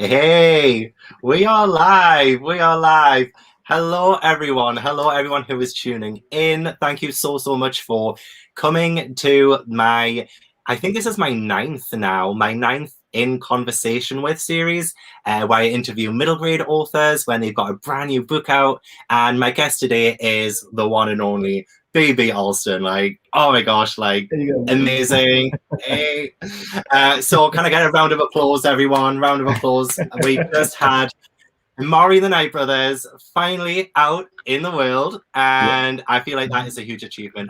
Hey, we are live. We are live. Hello, everyone. Hello, everyone who is tuning in. Thank you so much for coming to I think this is my ninth now, my ninth In Conversation With series, where I interview middle grade authors when they've got a brand new book out. And my guest today is the one and only baby Alston. Like, oh my gosh, like, There you go. amazing. Hey. So can I get a round of applause, everyone? Round of applause. We just had Amari and the Night Brothers finally out in the world, and I feel like that is a huge achievement.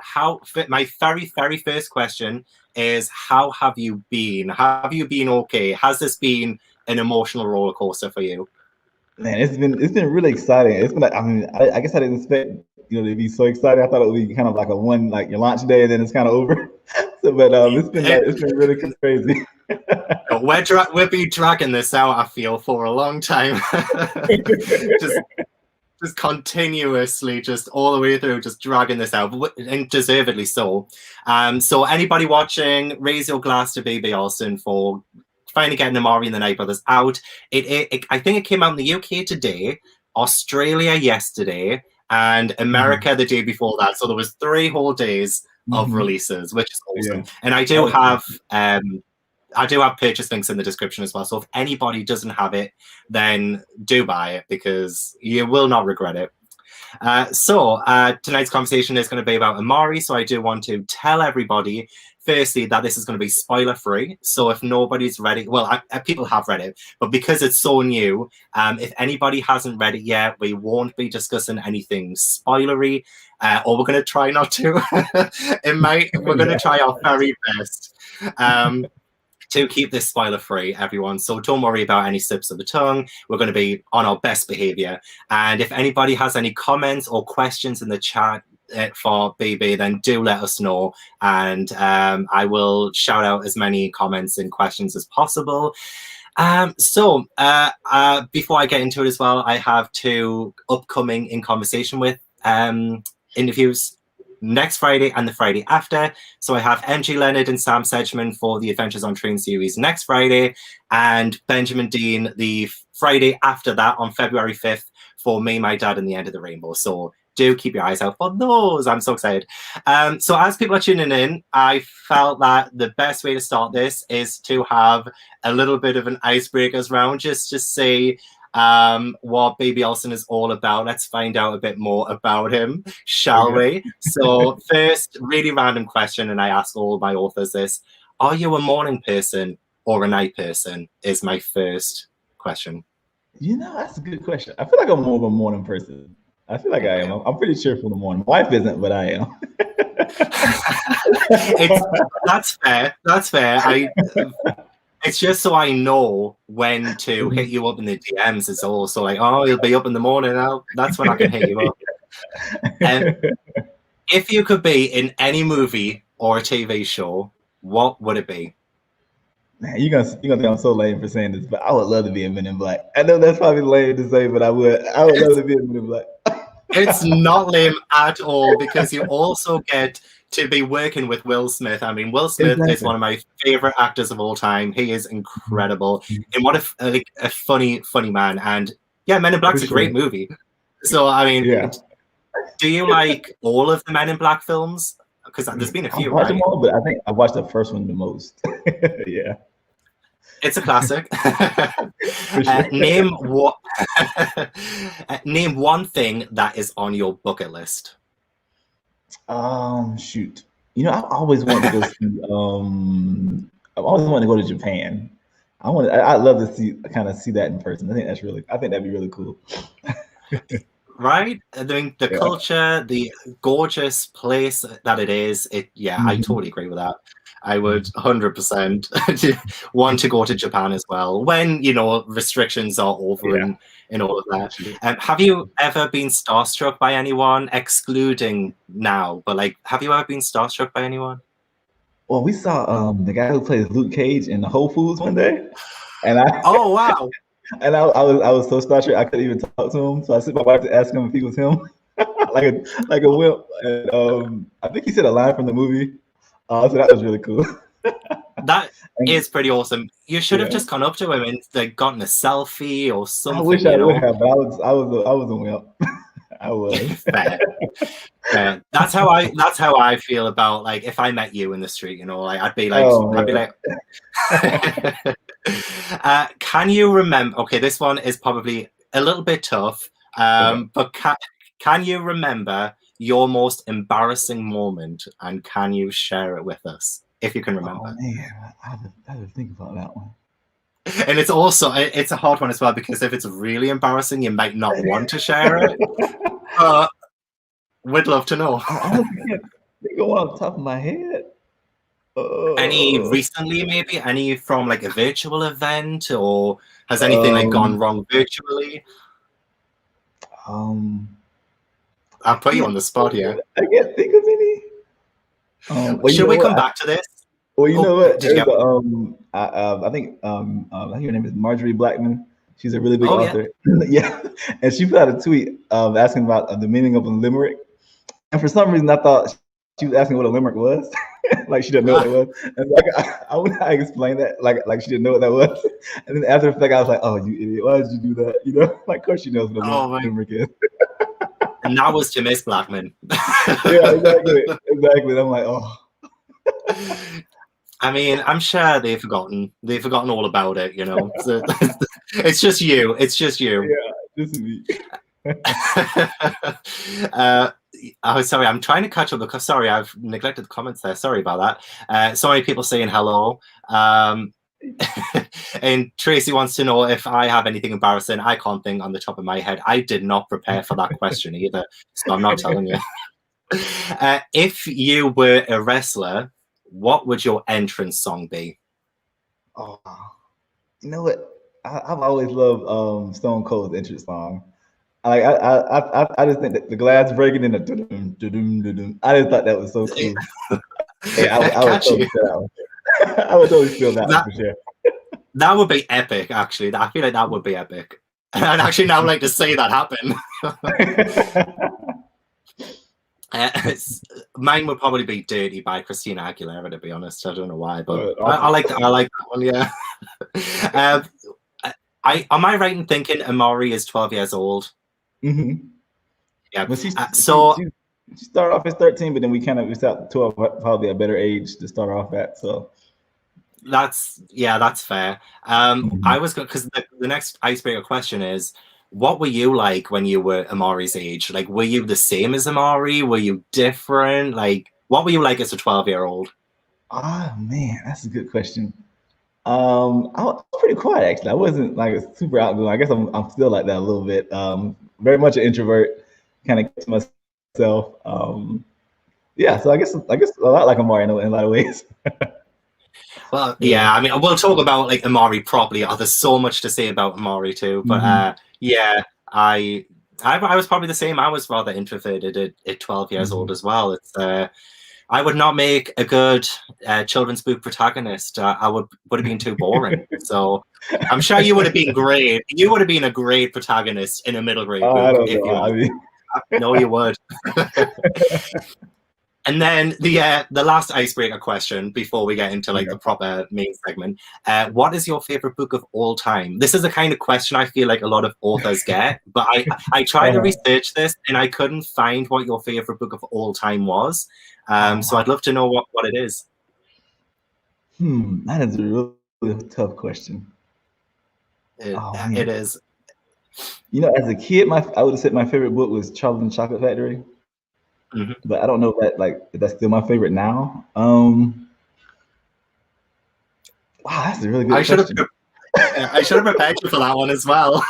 My very first question is, how have you been? Have you been okay? Has this been an emotional roller coaster for you? Man, it's been really exciting. It's been like, I guess I didn't expect to be so exciting. I thought it would be kind of like a one like your launch day and then it's kind of over. But it's been really crazy. We'll be dragging this out, I feel, for a long time. just just continuously, just all the way through, just dragging this out, and deservedly so. So anybody watching, raise your glass to baby Alston for finally getting Amari and the Night Brothers out. I think it came out in the UK today, Australia yesterday, and America the day before that. So there was 3 whole days of releases, which is awesome. Yeah. And I do have purchase links in the description as well. So if anybody doesn't have it, then do buy it because you will not regret it. So tonight's conversation is going to be about Amari. So I do want to tell everybody, firstly, that this is going to be spoiler free. So if nobody's read it, well, people have read it, but because it's so new, if anybody hasn't read it yet, we won't be discussing anything spoilery, or we're going to try not to. We're going to try our very best. To keep this spoiler free, everyone. So don't worry about any slips of the tongue. We're going to be on our best behavior. And if anybody has any comments or questions in the chat for BB, then do let us know. And I will shout out as many comments and questions as possible. So before I get into it as well, I have 2 upcoming In Conversation With interviews next Friday and the Friday after. So I have MG Leonard and Sam Sedgman for the Adventures on Train series next Friday, and Benjamin Dean the Friday after that on February 5th for Me, My Dad, and the End of the Rainbow. So do keep your eyes out for those. I'm so excited. So as people are tuning in, I felt that the best way to start this is to have a little bit of an icebreakers round, just to see what baby Alston is all about. Let's find out a bit more about him, shall we? So first, really random question, and I ask all my authors this: are you a morning person or a night person? Is my first question. That's a good question. I feel like I'm more of a morning person. I feel like I am. I'm pretty sure for the morning. My wife isn't, but I am. That's fair. That's fair. It's just so I know when to hit you up in the DMs. It's also like, oh, you'll be up in the morning now. That's when I can hit you up. If you could be in any movie or a TV show, what would it be? Man, you're gonna think I'm so lame for saying this, but I would love to be in Men in Black. I know that's probably lame to say, but I would love to be in Men in Black. It's not lame at all, because you also get to be working with Will Smith. I mean, Will Smith is one of my favorite actors of all time. He is incredible, and what a funny man. And yeah, Men in Black's a great movie. So I mean, do you like all of the Men in Black films? Because there's been a few, right? Them all, but I think I watched the first one the most. Yeah, it's a classic. Name one thing that is on your bucket list. Shoot. I've always wanted to go see. I've always wanted to go to Japan. I'd love to see that in person. I think that'd be really cool. Right? I mean, the culture, the gorgeous place that it is. I totally agree with that. I would 100% want to go to Japan as well when, restrictions are over and all of that. Have you ever been starstruck by anyone, excluding now, but have you ever been starstruck by anyone? Well, we saw the guy who plays Luke Cage in the Whole Foods one day. And oh, wow. And I was so starstruck I couldn't even talk to him. So I sent my wife to ask him if he was him, like a wimp. And I think he said a line from the movie. So that was really cool. That And is pretty awesome. You should have yeah, just gone up to him and like gotten a selfie or I something, wish I you would know? have, but I was a wimp. I was. Fair. Fair. That's how I feel about like if I met you in the street, you know, like Oh I'd be man. like can you remember, okay, this one is probably a little bit tough, Okay. but can you remember your most embarrassing moment and can you share it with us if you can Oh remember? man, I have to think about that one. And it's also it's a hard one as well because if it's really embarrassing, you might not want to share it. But we'd love to know. I honestly can't think of one off the top of my head. Any Uh, recently, maybe any from like a virtual event, or has anything like gone um, wrong virtually? um, I I'll put you can't on the spot here. I can't think of any. Well, you Should know we come what? back to this? Well, you Oh, know what? did you There's get? a I think I think her name is Marjorie Blackman. She's a really big Oh yeah. author. Yeah, and she put out a tweet asking about the meaning of a limerick. And for some reason, I thought she was asking what a limerick was. Like she didn't know what it was. And like I explained that like she didn't know what that was. And then after the fact, I was like, "Oh, you idiot! Why did you do that?" You know, like of course she knows what a Oh my. limerick is. And that was to Miss Blackman. Yeah, exactly, exactly. And I'm like, oh, I mean, I'm sure they've forgotten. They've forgotten all about it, you know. So, it's just you. It's just you. yeah, this is me. uh, oh, sorry. I'm trying to catch up because sorry, I've neglected the comments there. Sorry about that. So many people saying hello. And Tracy wants to know if I have anything embarrassing. I can't think on the top of my head. I did not prepare for that question either, so I'm not telling you. If you were a wrestler, what would your entrance song be? Oh, you know what? I've always loved Stone Cold's entrance song. I just think that the glass breaking in the doo-doo, doo-doo, doo-doo, I just thought that was so cool. Yeah, I would Catchy. totally steal that one. I would totally steal that one That for sure. that would be epic. Actually, I feel like that would be epic. And I'd actually now like to see that happen. Mine would probably be "Dirty" by Christina Aguilera. To be honest, I don't know why, but I like that. I like that one. Yeah. um, am I right in thinking Amari is 12 years old? Mm-hmm. Yeah. Well, So she started off as 13, but then we set 12 probably a better age to start off at. So that's fair. I was going because the next icebreaker question is, what were you like when you were Amari's age? Like, were you the same as Amari? Were you different? Like, what were you like as a 12-year-old? ah man, that's a good question. I was pretty quiet actually. I wasn't like super outgoing. I guess I'm still like that a little bit. Very much an introvert, kind of to myself. Yeah, so I guess a lot like Amari in a lot of ways. Well, Yeah. yeah, I mean, we'll talk about like Amari properly. Oh, there's so much to say about Amari too. But Mm-hmm. yeah, I was probably the same. I was rather introverted at 12 years Mm-hmm. old as well. It's I would not make a good children's book protagonist. I would have been too boring. So I'm sure you would have been great. You would have been a great protagonist in a middle grade I book don't if know. you I wanted. mean, No, you would. And then the last icebreaker question before we get into like okay. the proper main segment. What is your favorite book of all time? This is the kind of question I feel like a lot of authors get, but I tried to Uh, research this and I couldn't find what your favorite book of all time was. oh, So I'd love to know what it is. that is a really tough question. Oh It man, is. as a kid, I would have said my favorite book was Charlie and the Chocolate Factory, Mhm. but I don't know if that's still my favorite now. Wow, that's a really I good should have question. I should have prepared you for that one as well.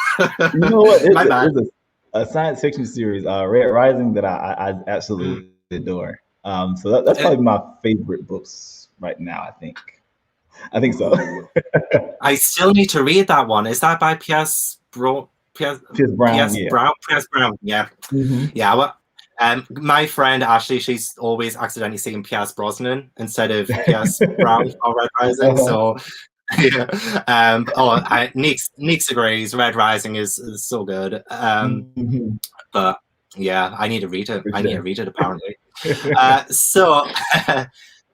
You know what? My bad. It's a science fiction series, Red Rising, that I Mm. absolutely adore. So that's Uh, probably my favorite books right now. I think so. Ooh. I still need to read that one. Is that by P.S. Pierce Brown, yeah. Brown? P.S. Brown. Yeah. Hmm. Yeah. Well, my friend Ashley, she's always accidentally saying P.S. Brosnan instead of P.S. Brown for Red Rising. Uh-huh. So, yeah. Neeks agrees. Red Rising is so good. Hmm. But yeah, I need to read it. For I need to sure. read it apparently. So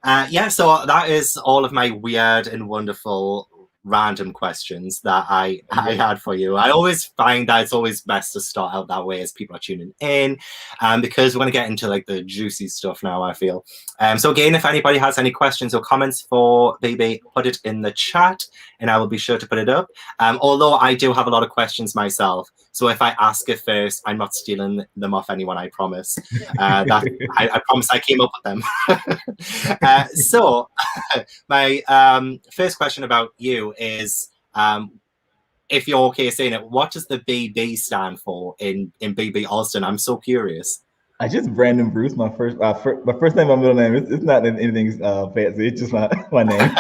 Yeah, so that is all of my weird and wonderful random questions that I had for you. I always find that it's always best to start out that way as people are tuning in, because we're going to get into like the juicy stuff now, I feel. So again, if anybody has any questions or comments for BB, put it in the chat and I will be sure to put it up. Although I do have a lot of questions myself, so if I ask it first, I'm not stealing them off anyone, I promise. I promise I came up with them. So my first question about you is, if you're okay saying it, what does the BB stand for in BB Alston? I'm so curious. I just Brandon Bruce. My first name, my middle name. It's not anything fancy. It's just my name.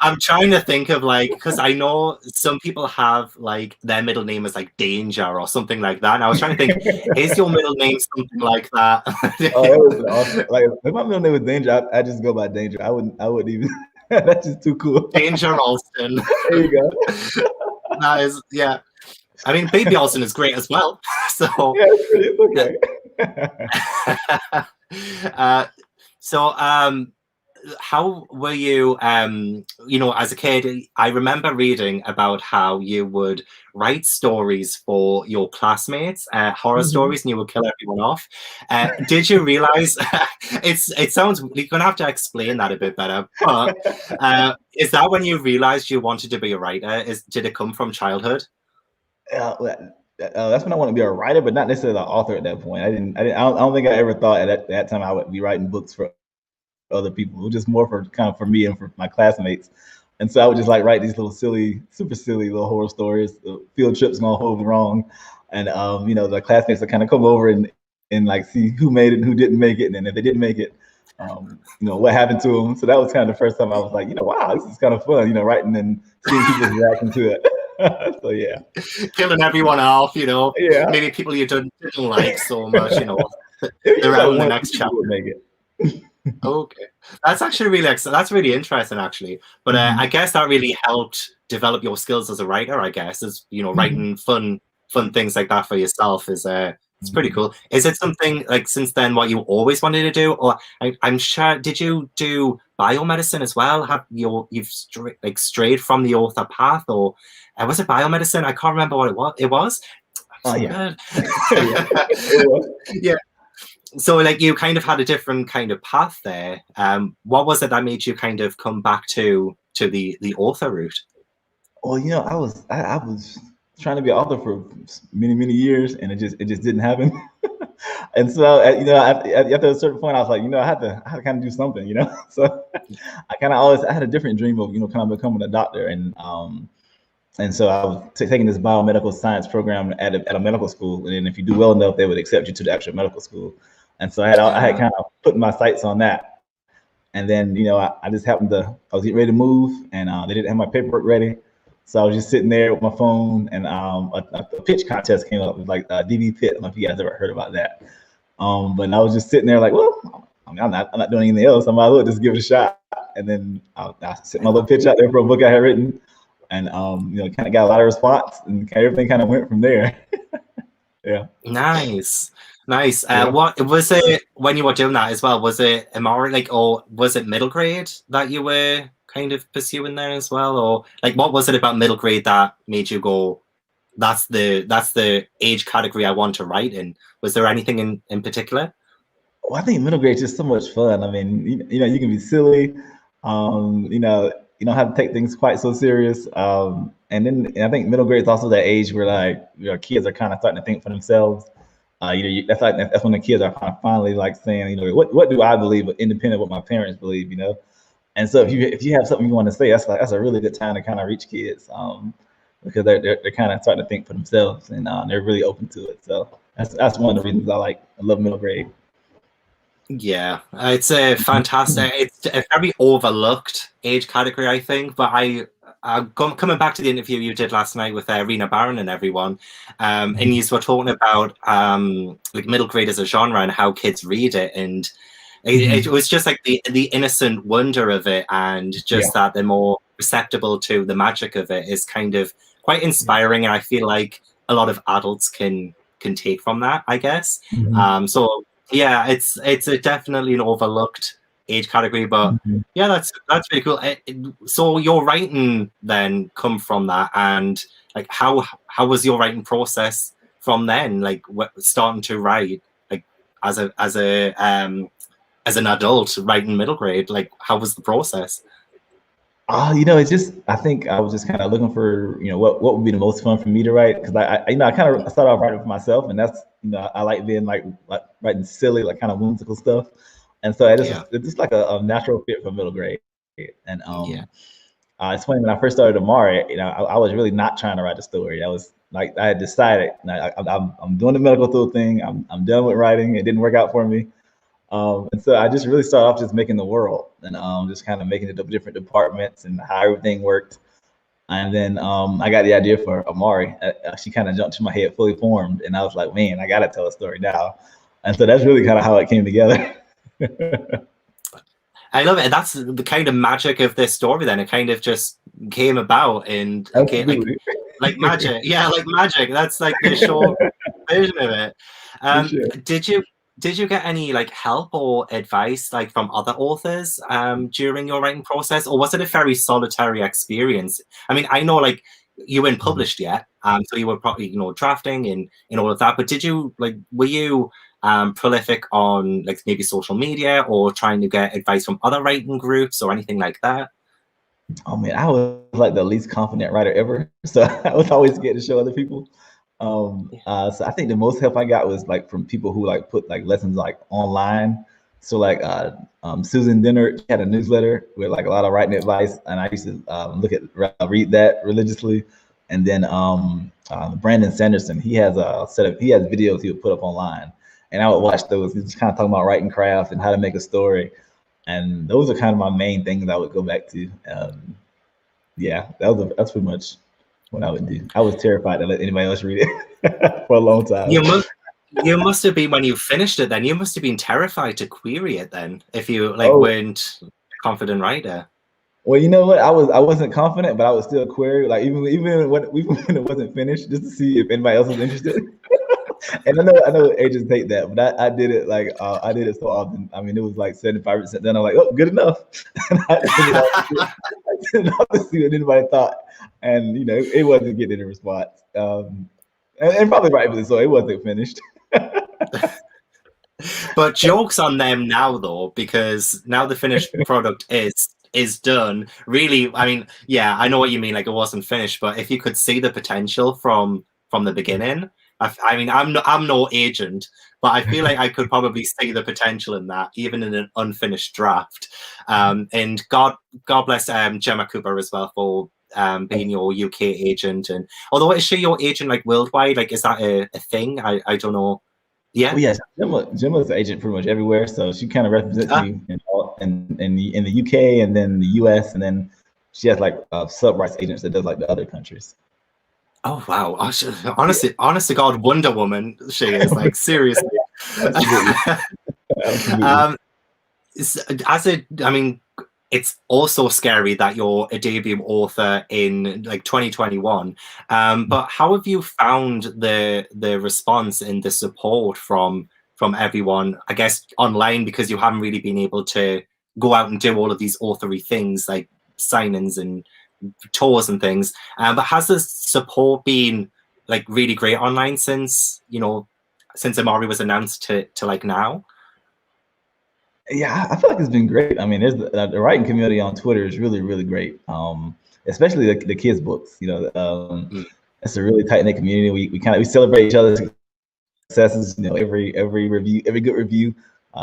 I'm trying to think of like, because I know some people have like their middle name is like Danger or something like that. And I was trying to think, is your middle name something like that? Oh, that was awesome. Like if my middle name was Danger, I just go by Danger. I wouldn't even. That's just too cool. Danger Alston. There you go. That is, yeah. I mean, Baby Alston is great as well. So yeah, it's okay. So how were you? As a kid, I remember reading about how you would write stories for your classmates, horror stories, and you would kill everyone off. Did you realize? It sounds you're gonna have to explain that a bit better. But is that when you realized you wanted to be a writer? Did it come from childhood? That's when I wanted to be a writer, but not necessarily an author at that point. I don't think I ever thought at that time I would be writing books for other people. It was just more for me and for my classmates. And so I would just like write these little super silly little horror stories. The field trips gonna hold me wrong, and the classmates would kind of come over and like see who made it and who didn't make it, and then if they didn't make it, what happened to them. So that was kind of the first time I was like, wow, this is kind of fun, writing and seeing people's reaction to it. So yeah, killing everyone off, Yeah. Maybe people you didn't like so much, around the next chapter. Make it. Okay, that's actually that's really interesting, actually. But I guess that really helped develop your skills as a writer. I guess as writing fun things like that for yourself is it's pretty cool. Is it something like since then what you always wanted to do, or I'm sure did you do biomedicine as well? Have you've strayed from the author path, or was it biomedicine? I can't remember what it was. Oh yeah. Yeah. So like you kind of had a different kind of path there. What was it that made you kind of come back to the author route? Well, I was trying to be an author for many years, and it just didn't happen. And so after a certain point, I was like, I had to kind of do something, So I had a different dream of kind of becoming a doctor, and so I was taking this biomedical science program at a medical school, and then if you do well enough, they would accept you to the actual medical school. And so I had kind of put my sights on that. And then, I just I was getting ready to move, and they didn't have my paperwork ready. So I was just sitting there with my phone, and a pitch contest came up. It was like DB Pit. I don't know if you guys ever heard about that. But I was just sitting there like, well, I'm not doing anything else. I might as well just give it a shot. And then I sent my little pitch out there for a book I had written, and kind of got a lot of response, and everything kind of went from there. Yeah. Nice. What was it when you were doing that as well? Was it Amari, or was it middle grade that you were kind of pursuing there as well, or what was it about middle grade that made you go, that's the age category I want to write in? Was there anything in particular? Well, I think middle grade is just so much fun. I mean, you can be silly. You don't have to take things quite so serious. And I think middle grade is also that age where kids are kind of starting to think for themselves. That's when the kids are kind of finally saying, what do I believe, independent of what my parents believe, And so if you have something you want to say, that's a really good time to kind of reach kids, because they're kind of starting to think for themselves, and they're really open to it. So that's one of the reasons I love middle grade. Yeah, it's a fantastic. It's a very overlooked age category, I think. But coming back to the interview you did last night with Rena Barron and everyone, and you were talking about middle grade as a genre and how kids read it, and it was just the innocent wonder of it, and just that they're more receptible to the magic of it is kind of quite inspiring, and I feel like a lot of adults can take from that, I guess. So yeah, it's definitely an overlooked age category. But yeah, that's really cool. So your writing then come from that, and like how was your writing process from then? Like starting to write like as an adult writing middle grade. Like how was the process? It's just, I think I was just kind of looking for, what would be the most fun for me to write. Cause I kind of started off writing for myself, and that's, I like being like writing silly, like kind of whimsical stuff. And so it's just like a natural fit for middle grade. And it's funny, when I first started Amari, I was really not trying to write a story. I was like, I had decided, I'm doing the medical field thing. I'm done with writing. It didn't work out for me. And so I just really started off just making the world, and just kind of making it up different departments and how everything worked. And then I got the idea for Amari. She kind of jumped to my head fully formed, and I was like, man, I got to tell a story now. And so that's really kind of how it came together. I love it. That's the kind of magic of this story. Then it kind of just came about, and like magic. Yeah, like magic. That's like the short version of it. Sure. Did you get any like help or advice like from other authors during your writing process, or was it a very solitary experience? I mean, I know like you weren't published yet, so you were probably drafting and all of that. But were you prolific on like maybe social media or trying to get advice from other writing groups or anything like that? Oh man, I was like the least confident writer ever, so I was always scared to show other people. So I think the most help I got was like from people who like put like lessons like online. So like Susan Dinner had a newsletter with like a lot of writing advice, and I used to read that religiously. And then Brandon Sanderson, he has videos he would put up online, and I would watch those. He's just kind of talking about writing craft and how to make a story, and those are kind of my main things I would go back to. That's pretty much what I would do. I was terrified to let anybody else read it for a long time. You must have been, when you finished it then, you must have been terrified to query it then, if you weren't a confident writer. Well, you know what? I wasn't confident, but I would still query, like even when it wasn't finished, just to see if anybody else was interested. And I know agents hate that, but I did it I did it so often. I mean, it was like 75%. Then I'm like, oh, good enough. And I did it all to see what anybody thought, and it wasn't getting any response. And probably rightfully so. It wasn't finished. But jokes on them now, though, because now the finished product is done. Really, I mean, yeah, I know what you mean. Like it wasn't finished, but if you could see the potential from the beginning. I mean, I'm no agent, but I feel like I could probably see the potential in that, even in an unfinished draft. And God bless Gemma Cooper as well for being your UK agent. And although is she your agent like worldwide? Like, is that a thing? I don't know. Yeah. Well, yes, Gemma's the agent pretty much everywhere, so she kind of represents me in the UK and then the US, and then she has like sub rights agents that does like the other countries. Oh wow! Honest to God, Wonder Woman, she is like seriously. I mean, it's also scary that you're a debut author in like 2021. But how have you found the response and the support from everyone? I guess online, because you haven't really been able to go out and do all of these authory things like signings and tours and things, but has the support been like really great online since Amari was announced to like now? Yeah, I feel like it's been great. I mean, there's the writing community on Twitter is really, really great. Especially the kids' books. It's a really tight knit community. We celebrate each other's successes. Every review, every good review,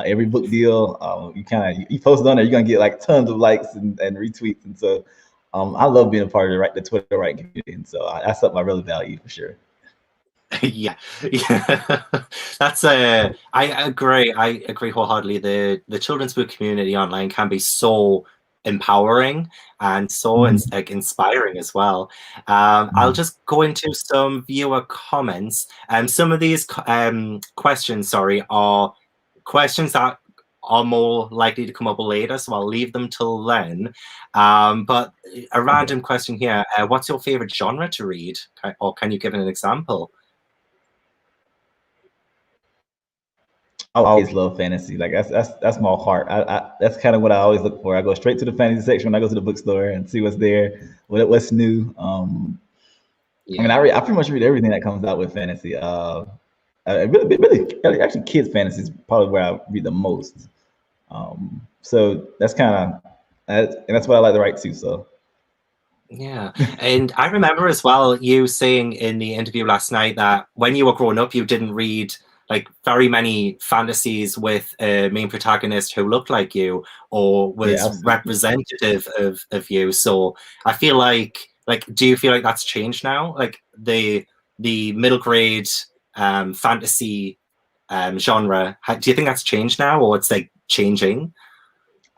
every book deal. You post it on there, you're gonna get like tons of likes and retweets, and so I love being a part of the Twitter writing community, and so that's something I really value for sure. yeah. That's I agree wholeheartedly. The children's book community online can be so empowering and so like inspiring as well. I'll just go into some viewer comments. Some of these questions, are questions that are more likely to come up later, so I'll leave them till then. But a random question here: what's your favorite genre to read, or can you give an example? I always love fantasy. Like that's my heart. That's kind of what I always look for. I go straight to the fantasy section when I go to the bookstore and see what's there, what's new. I mean, I pretty much read everything that comes out with fantasy. Really, actually, kids fantasy is probably where I read the most. So that's kind of, and that's what I like to write too. So yeah, and I remember as well you saying in the interview last night that when you were growing up, you didn't read like very many fantasies with a main protagonist who looked like you or was representative of you. So I feel like do you feel like that's changed now? Like the middle grade fantasy genre, do you think that's changed now, or it's like changing?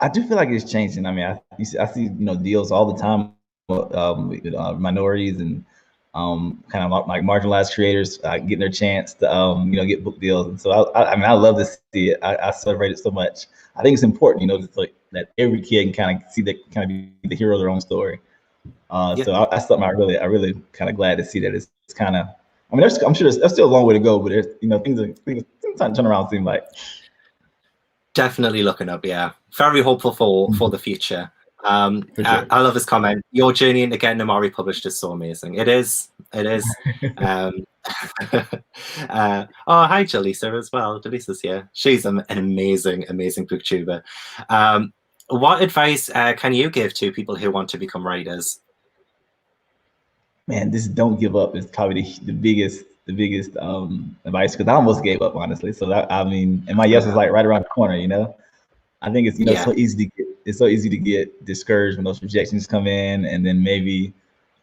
I do feel like it's changing. I mean, I see deals all the time with minorities and kind of like marginalized creators getting their chance to get book deals. And so I mean, I love to see it. I celebrate it so much. I think it's important, just like that every kid can kind of see that, kind of be the hero of their own story. So that's something I really kind of glad to see that it's kind of. I mean, I'm sure there's still a long way to go, but there's things turn around seem like. Definitely looking up, yeah. Very hopeful for the future. Sure. I love this comment. Your journey into getting Amari published is so amazing. It is. Oh, hi, Jaleesa as well. Jaleesa's here. She's an amazing booktuber. What advice can you give to people who want to become writers? Man, just don't give up is probably the biggest advice, because I almost gave up, honestly. So I mean, and my yes was like right around the corner. I think it's so easy to get discouraged when those rejections come in, and then maybe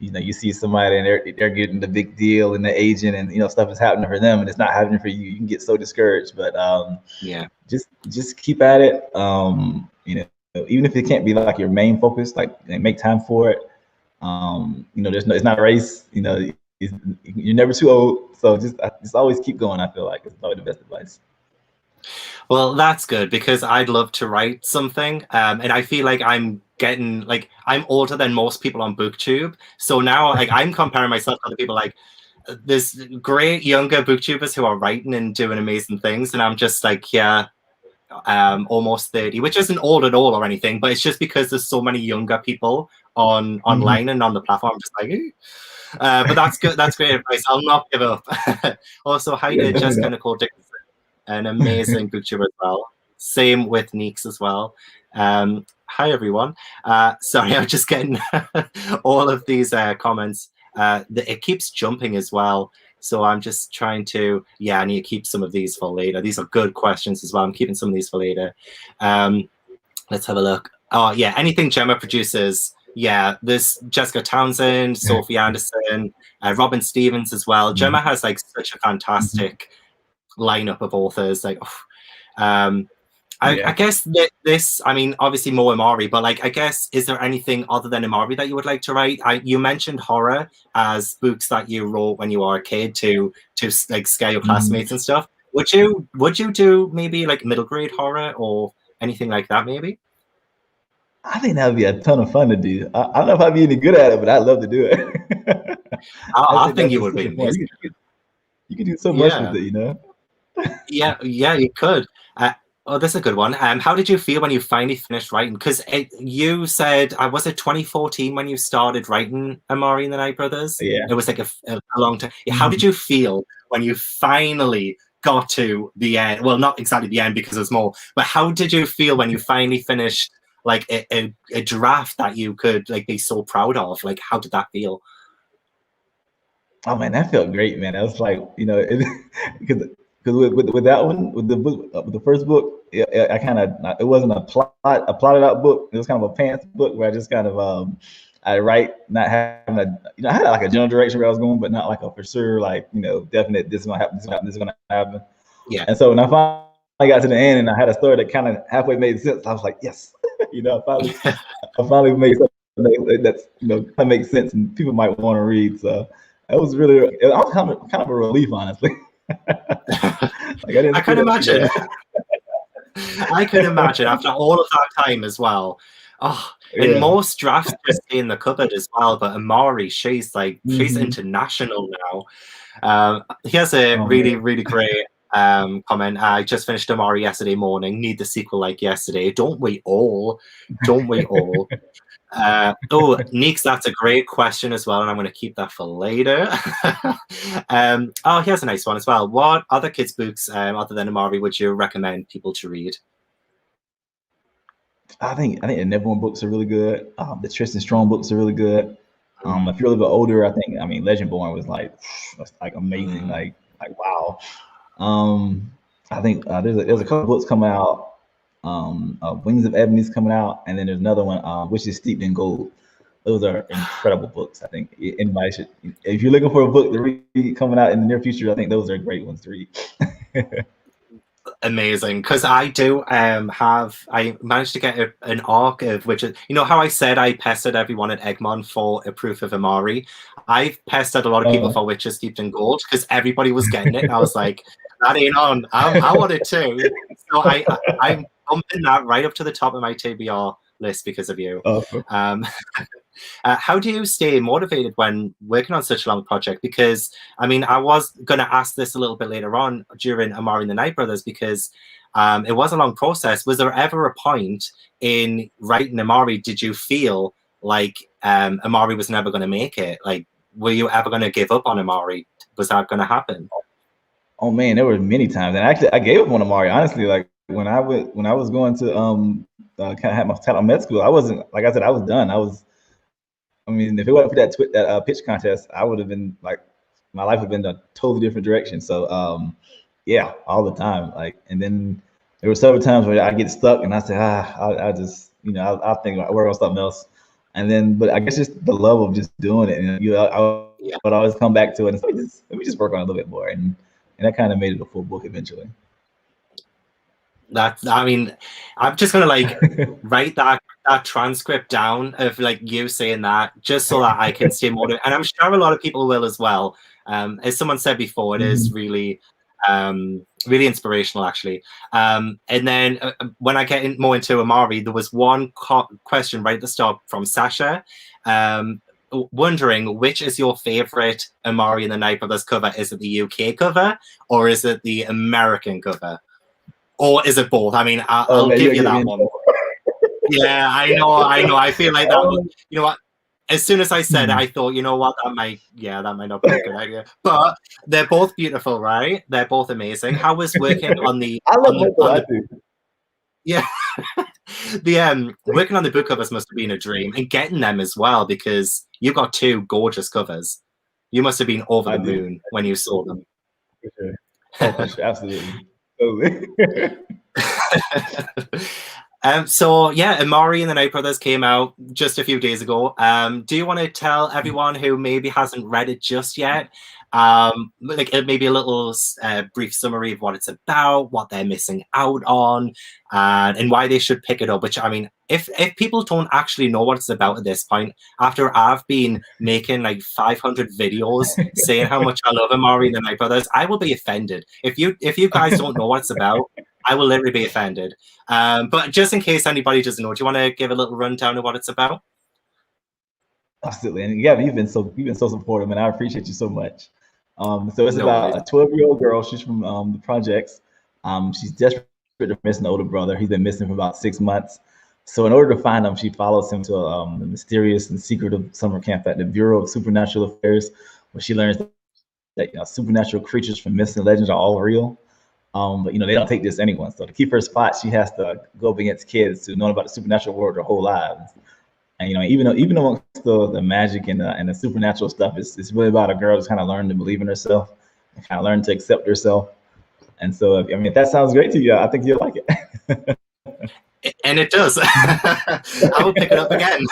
you see somebody and they're getting the big deal and the agent and stuff is happening for them and it's not happening for you. You can get so discouraged, but just keep at it. Even if it can't be like your main focus, like make time for it. It's not a race. You're never too old, so just always keep going. I feel like it's probably the best advice. Well, that's good, because I'd love to write something, and I feel like I'm older than most people on BookTube, so now I'm comparing myself to other people. Like, there's great younger BookTubers who are writing and doing amazing things, and I'm just like, almost 30, which isn't old at all or anything, but it's just because there's so many younger people online and on the platform. I'm just like, but that's good. That's great advice. I'll not give up. Also, hi to Jessica Nicole Dickinson, an amazing booktuber as well. Same with Neeks as well. Hi everyone. Sorry, I'm just getting all of these comments. It keeps jumping as well, so I'm just trying to. I need to keep some of these for later. These are good questions as well. I'm keeping some of these for later. Let's have a look. Oh yeah, anything Gemma produces. Yeah, there's Jessica Townsend, Sophie Anderson, Robin Stevens as well. Gemma has like such a fantastic lineup of authors. I guess this, I mean, obviously more Amari, but I guess, is there anything other than Amari that you would like to write? You mentioned horror as books that you wrote when you were a kid to scare your classmates and stuff. Would you do maybe like middle grade horror or anything like that maybe? I think that would be a ton of fun to do. I don't know if I'd be any good at it, but I'd love to do it. I think you would be amazing. You can do so much with it, Yeah, you could. Oh, this is a good one. How did you feel when you finally finished writing? Because you said, was it 2014 when you started writing Amari and the Night Brothers? Yeah. It was like a long time. How did you feel when you finally got to the end? Well, not exactly the end because there's more, but how did you feel when you finally finished like a draft that you could be so proud of? Like, how did that feel? Oh man, that felt great, man. I was like, because with that one, with the book, with the first book, I kind of, it wasn't a plotted out book. It was kind of a pants book where I just kind of I write, not having I had like a general direction where I was going, but not like a for sure definite this is gonna happen, this is gonna happen. Yeah. And so when I finally got to the end and I had a story that kind of halfway made sense, I was like, yes, I finally made something that's kind of makes sense and people might want to read. So it was kind of a relief, honestly. I can imagine. I can imagine after all of that time as well. Oh, and most drafts just stay in the cupboard as well. But Amari, she's international now. He has a really great comment. I just finished Amari yesterday morning. Need the sequel like yesterday. Don't we all? Don't we all? Neeks, that's a great question as well, and I'm going to keep that for later. Here's a nice one as well. What other kids' books, other than Amari, would you recommend people to read? I think the Nevermore books are really good. The Tristan Strong books are really good. If you're a little bit older, I mean, Legendborn was like amazing, like wow. I think there's a couple books coming out. Wings of Ebony's coming out, and then there's another one, which is Steeped in Gold. Those are incredible books. I think anybody should, if you're looking for a book to read coming out in the near future, I think those are great ones to read. Amazing, because I do I managed to get an arc of which is, you know how I said I pestered everyone at Egmont for a proof of Amari. I've pestered a lot of people for Witches Steeped in Gold because everybody was getting it, and I was like, that ain't on. I want it too. So I'm bumping that right up to the top of my TBR list because of you. How do you stay motivated when working on such a long project? Because, I mean, I was going to ask this a little bit later on during Amari and the Night Brothers, because it was a long process. Was there ever a point in writing Amari, did you feel like Amari was never going to make it? Like, were you ever going to give up on Amari? Was that going to happen? Oh man, there were many times, and actually, I gave up on Amari. Honestly, like when I was going to kind of have my title med school, I wasn't, like I said, I was done. I mean, if it wasn't for that pitch contest, I would have been like, my life would have been a totally different direction. So, yeah, all the time. Like, and then there were several times where I get stuck, and I say, I just, I'll think about work on something else. And then, but I guess just the love of just doing it, and I would always come back to it and say, let me just work on it a little bit more, and that kind of made it a full book eventually. I mean, I'm just gonna like write that transcript down of like you saying that, just so that I can stay motivated, and I'm sure a lot of people will as well. As someone said before, it is really really inspirational, actually. And then when I get more into Amari, there was one question right at the start from Sasha, wondering which is your favorite Amari and the Night Brothers cover. Is it the UK cover or is it the American cover? Or is it both? I mean, I'll give you that one. Yeah, I know. I feel like that one. You know what? As soon as I said it, I thought, you know what, that might not be a good idea. But they're both beautiful, right? They're both amazing. How was working on the? I love both. Yeah, the working on the book covers must have been a dream, and getting them as well, because you got two gorgeous covers. You must have been over the moon when you saw them. For sure. Oh, for sure. Absolutely. So yeah, Amari and the Night Brothers came out just a few days ago. Do you want to tell everyone who maybe hasn't read it just yet, like maybe a little brief summary of what it's about, what they're missing out on, and why they should pick it up? Which, I mean, if people don't actually know what it's about at this point, after I've been making like 500 videos saying how much I love Amari and the Night Brothers, I will be offended. If you guys don't know what it's about, I will literally be offended. But just in case anybody doesn't know, do you want to give a little rundown of what it's about? Absolutely, and yeah, you've been so supportive, and I appreciate you so much. So it's about a 12-year-old girl. She's from the projects. She's desperate to miss an older brother. He's been missing for about 6 months. So in order to find him, she follows him to a mysterious and secretive summer camp at the Bureau of Supernatural Affairs, where she learns that supernatural creatures from myths and legends are all real. But they don't take this to anyone. So to keep her spot, she has to go up against kids who know about the supernatural world their whole lives. And even amongst the magic and the supernatural stuff, it's really about a girl just kind of learning to believe in herself and kind of learn to accept herself. And so, if that sounds great to you, I think you'll like it. And it does. I will pick it up again.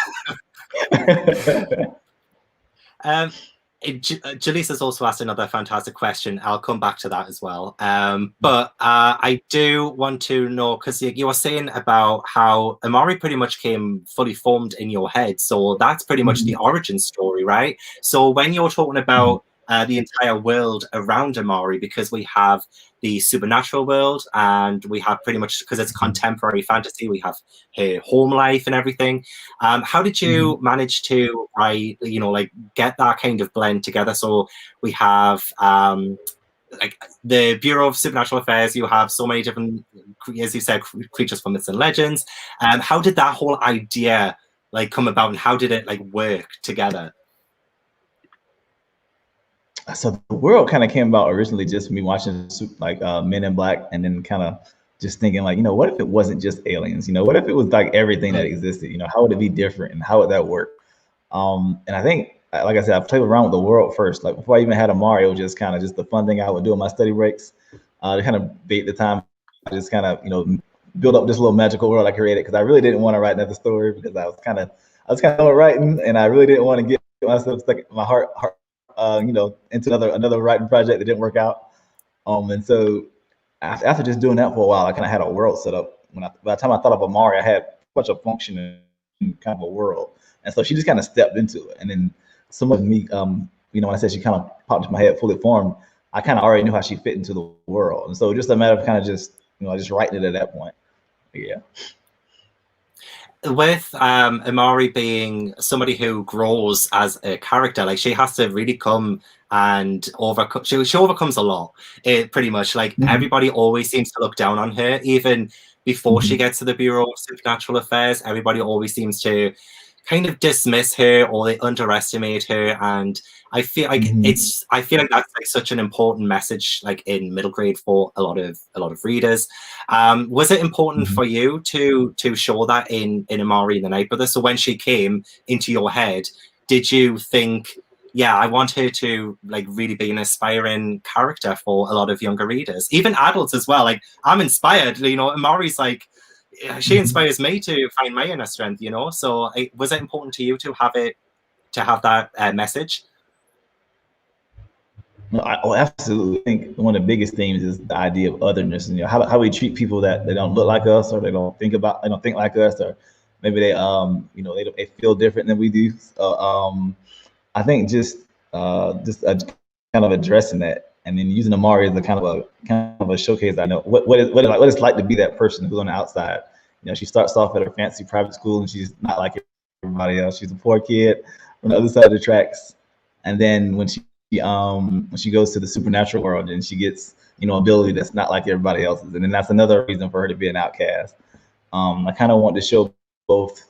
Jaleesa has also asked another fantastic question. I'll come back to that as well. But I do want to know, because you were saying about how Amari pretty much came fully formed in your head. So that's pretty much the origin story, right? So when you're talking about the entire world around Amari, because we have the supernatural world and we have pretty much, because it's contemporary fantasy, we have her home life and everything. How did you manage to write, like get that kind of blend together? So we have like the Bureau of Supernatural Affairs, you have so many different, as you said, creatures from myths and legends. How did that whole idea like come about, and how did it like work together? So the world kind of came about originally just me watching like Men in Black, and then kind of just thinking like, what if it wasn't just aliens? What if it was like everything that existed? How would it be different, and how would that work? And I think, like I said, I played around with the world first. Like before I even had Amari, it was just kind of just the fun thing I would do in my study breaks to kind of bait the time. I just kind of build up this little magical world I created, because I really didn't want to write another story, because I was kind of writing, and I really didn't want to get myself stuck in my heart into another writing project that didn't work out. And so after just doing that for a while, I kind of had a world set up. By the time I thought of Amari, I had such a functioning kind of a world. And so she just kind of stepped into it. And then some of me, when I said she kind of popped into my head fully formed, I kind of already knew how she fit into the world. And so just a matter of kind of just writing it at that point. Yeah. With Amari being somebody who grows as a character, like she has to really come and overcome. She overcomes a lot. Pretty much like everybody always seems to look down on her, even before she gets to the Bureau of Supernatural Affairs. Everybody always seems to kind of dismiss her, or they underestimate her, and I feel like that's like such an important message, like in middle grade, for a lot of readers. Was it important for you to show that in Amari and the Night Brother? So when she came into your head, did you think, yeah, I want her to like really be an aspiring character for a lot of younger readers, even adults as well? Like I'm inspired, Amari's like, she inspires me to find my inner strength, So was it important to you to have that message? No, absolutely. I think one of the biggest themes is the idea of otherness, and how we treat people that they don't look like us, or they don't think like us, or maybe they they feel different than we do. I think just kind of addressing that, and then using Amari as a kind of a showcase. I know what it's like to be that person who's on the outside. She starts off at her fancy private school, and she's not like everybody else. She's a poor kid on the other side of the tracks, and then when she goes to the supernatural world, and she gets ability that's not like everybody else's, and then that's another reason for her to be an outcast. I kind of want to show both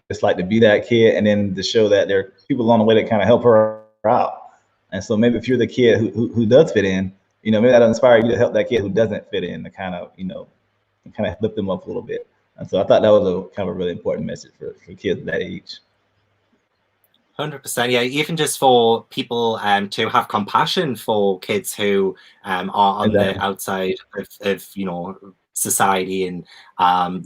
it's like to be that kid, and then to show that there are people along the way that kind of help her out. And so maybe if you're the kid who does fit in, maybe that'll inspire you to help that kid who doesn't fit in, to kind of lift them up a little bit. And so I thought that was a kind of a really important message for kids that age. 100%, yeah. Even just for people to have compassion for kids who are on the outside of society, and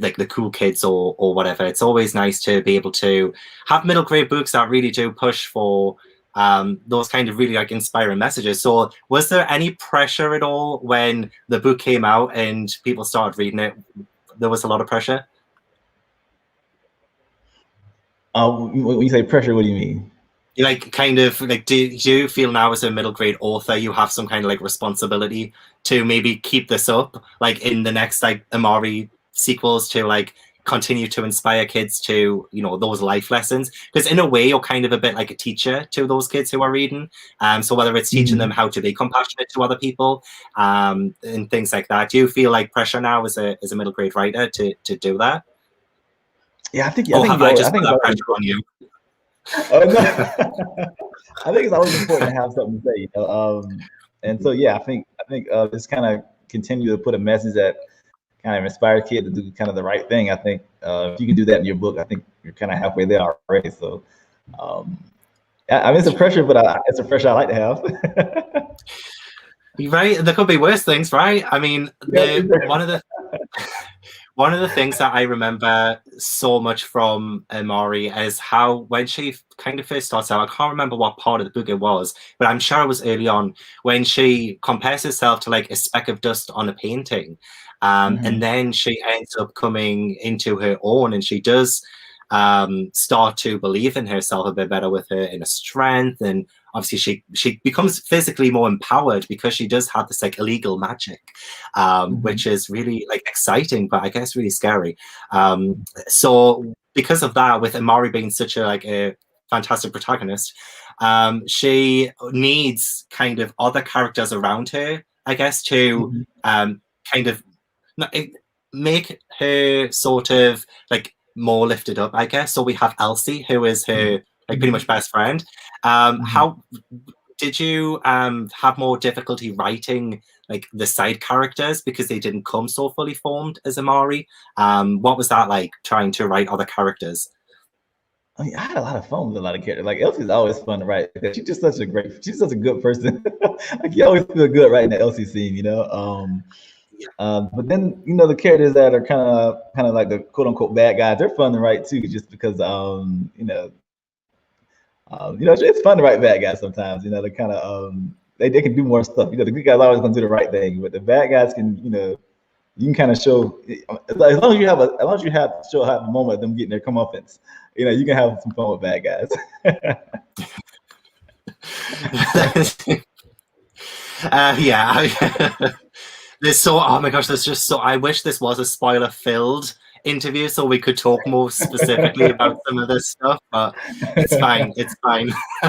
like the cool kids or whatever. It's always nice to be able to have middle grade books that really do push for those kind of really like inspiring messages. So was there any pressure at all when the book came out and people started reading it? There was a lot of pressure? When you say pressure, what do you mean? Like, kind of like, do you feel now as a middle grade author you have some kind of like responsibility to maybe keep this up, like in the next like Amari sequels, to like continue to inspire kids to those life lessons? Because in a way you're kind of a bit like a teacher to those kids who are reading, so whether it's teaching them how to be compassionate to other people and things like that, do you feel like pressure now as a middle grade writer to do that? Yeah, I think. I just put that pressure on you? Oh, no. I think it's always important to have something to say, and so yeah, I think just kind of continue to put a message that kind of inspires kids to do kind of the right thing. I think if you can do that in your book, I think you're kind of halfway there already. So I mean, it's a pressure, but it's a pressure I like to have. Right, there could be worse things, right? I mean, one of the things that I remember so much from Amari is how when she kind of first starts out, I can't remember what part of the book it was, but I'm sure it was early on, when she compares herself to like a speck of dust on a painting. And then she ends up coming into her own, and she does start to believe in herself a bit better with her inner strength, and obviously she becomes physically more empowered because she does have this like illegal magic, which is really like exciting, but I guess really scary. So because of that, with Amari being such a fantastic protagonist, she needs kind of other characters around her I guess, to kind of make her sort of like more lifted up, I guess. So we have Elsie, who is her like pretty much best friend. How did you have more difficulty writing like the side characters because they didn't come so fully formed as Amari? What was that like trying to write other characters? I mean, I had a lot of fun with a lot of characters. Like Elsie's always fun to write because she's such a good person. Like you always feel good writing the Elsie scene, you know. But then the characters that are kind of like the quote unquote bad guys, they're fun to write too, just because it's fun to write bad guys sometimes. They kind of they can do more stuff. The good guys always gonna do the right thing, but the bad guys can you can kind of show as long as you have a moment of them getting their comeuppance. You can have some fun with bad guys. Yeah. Oh my gosh, there's just so, I wish this was a spoiler filled interview so we could talk more specifically about some of this stuff, but it's fine.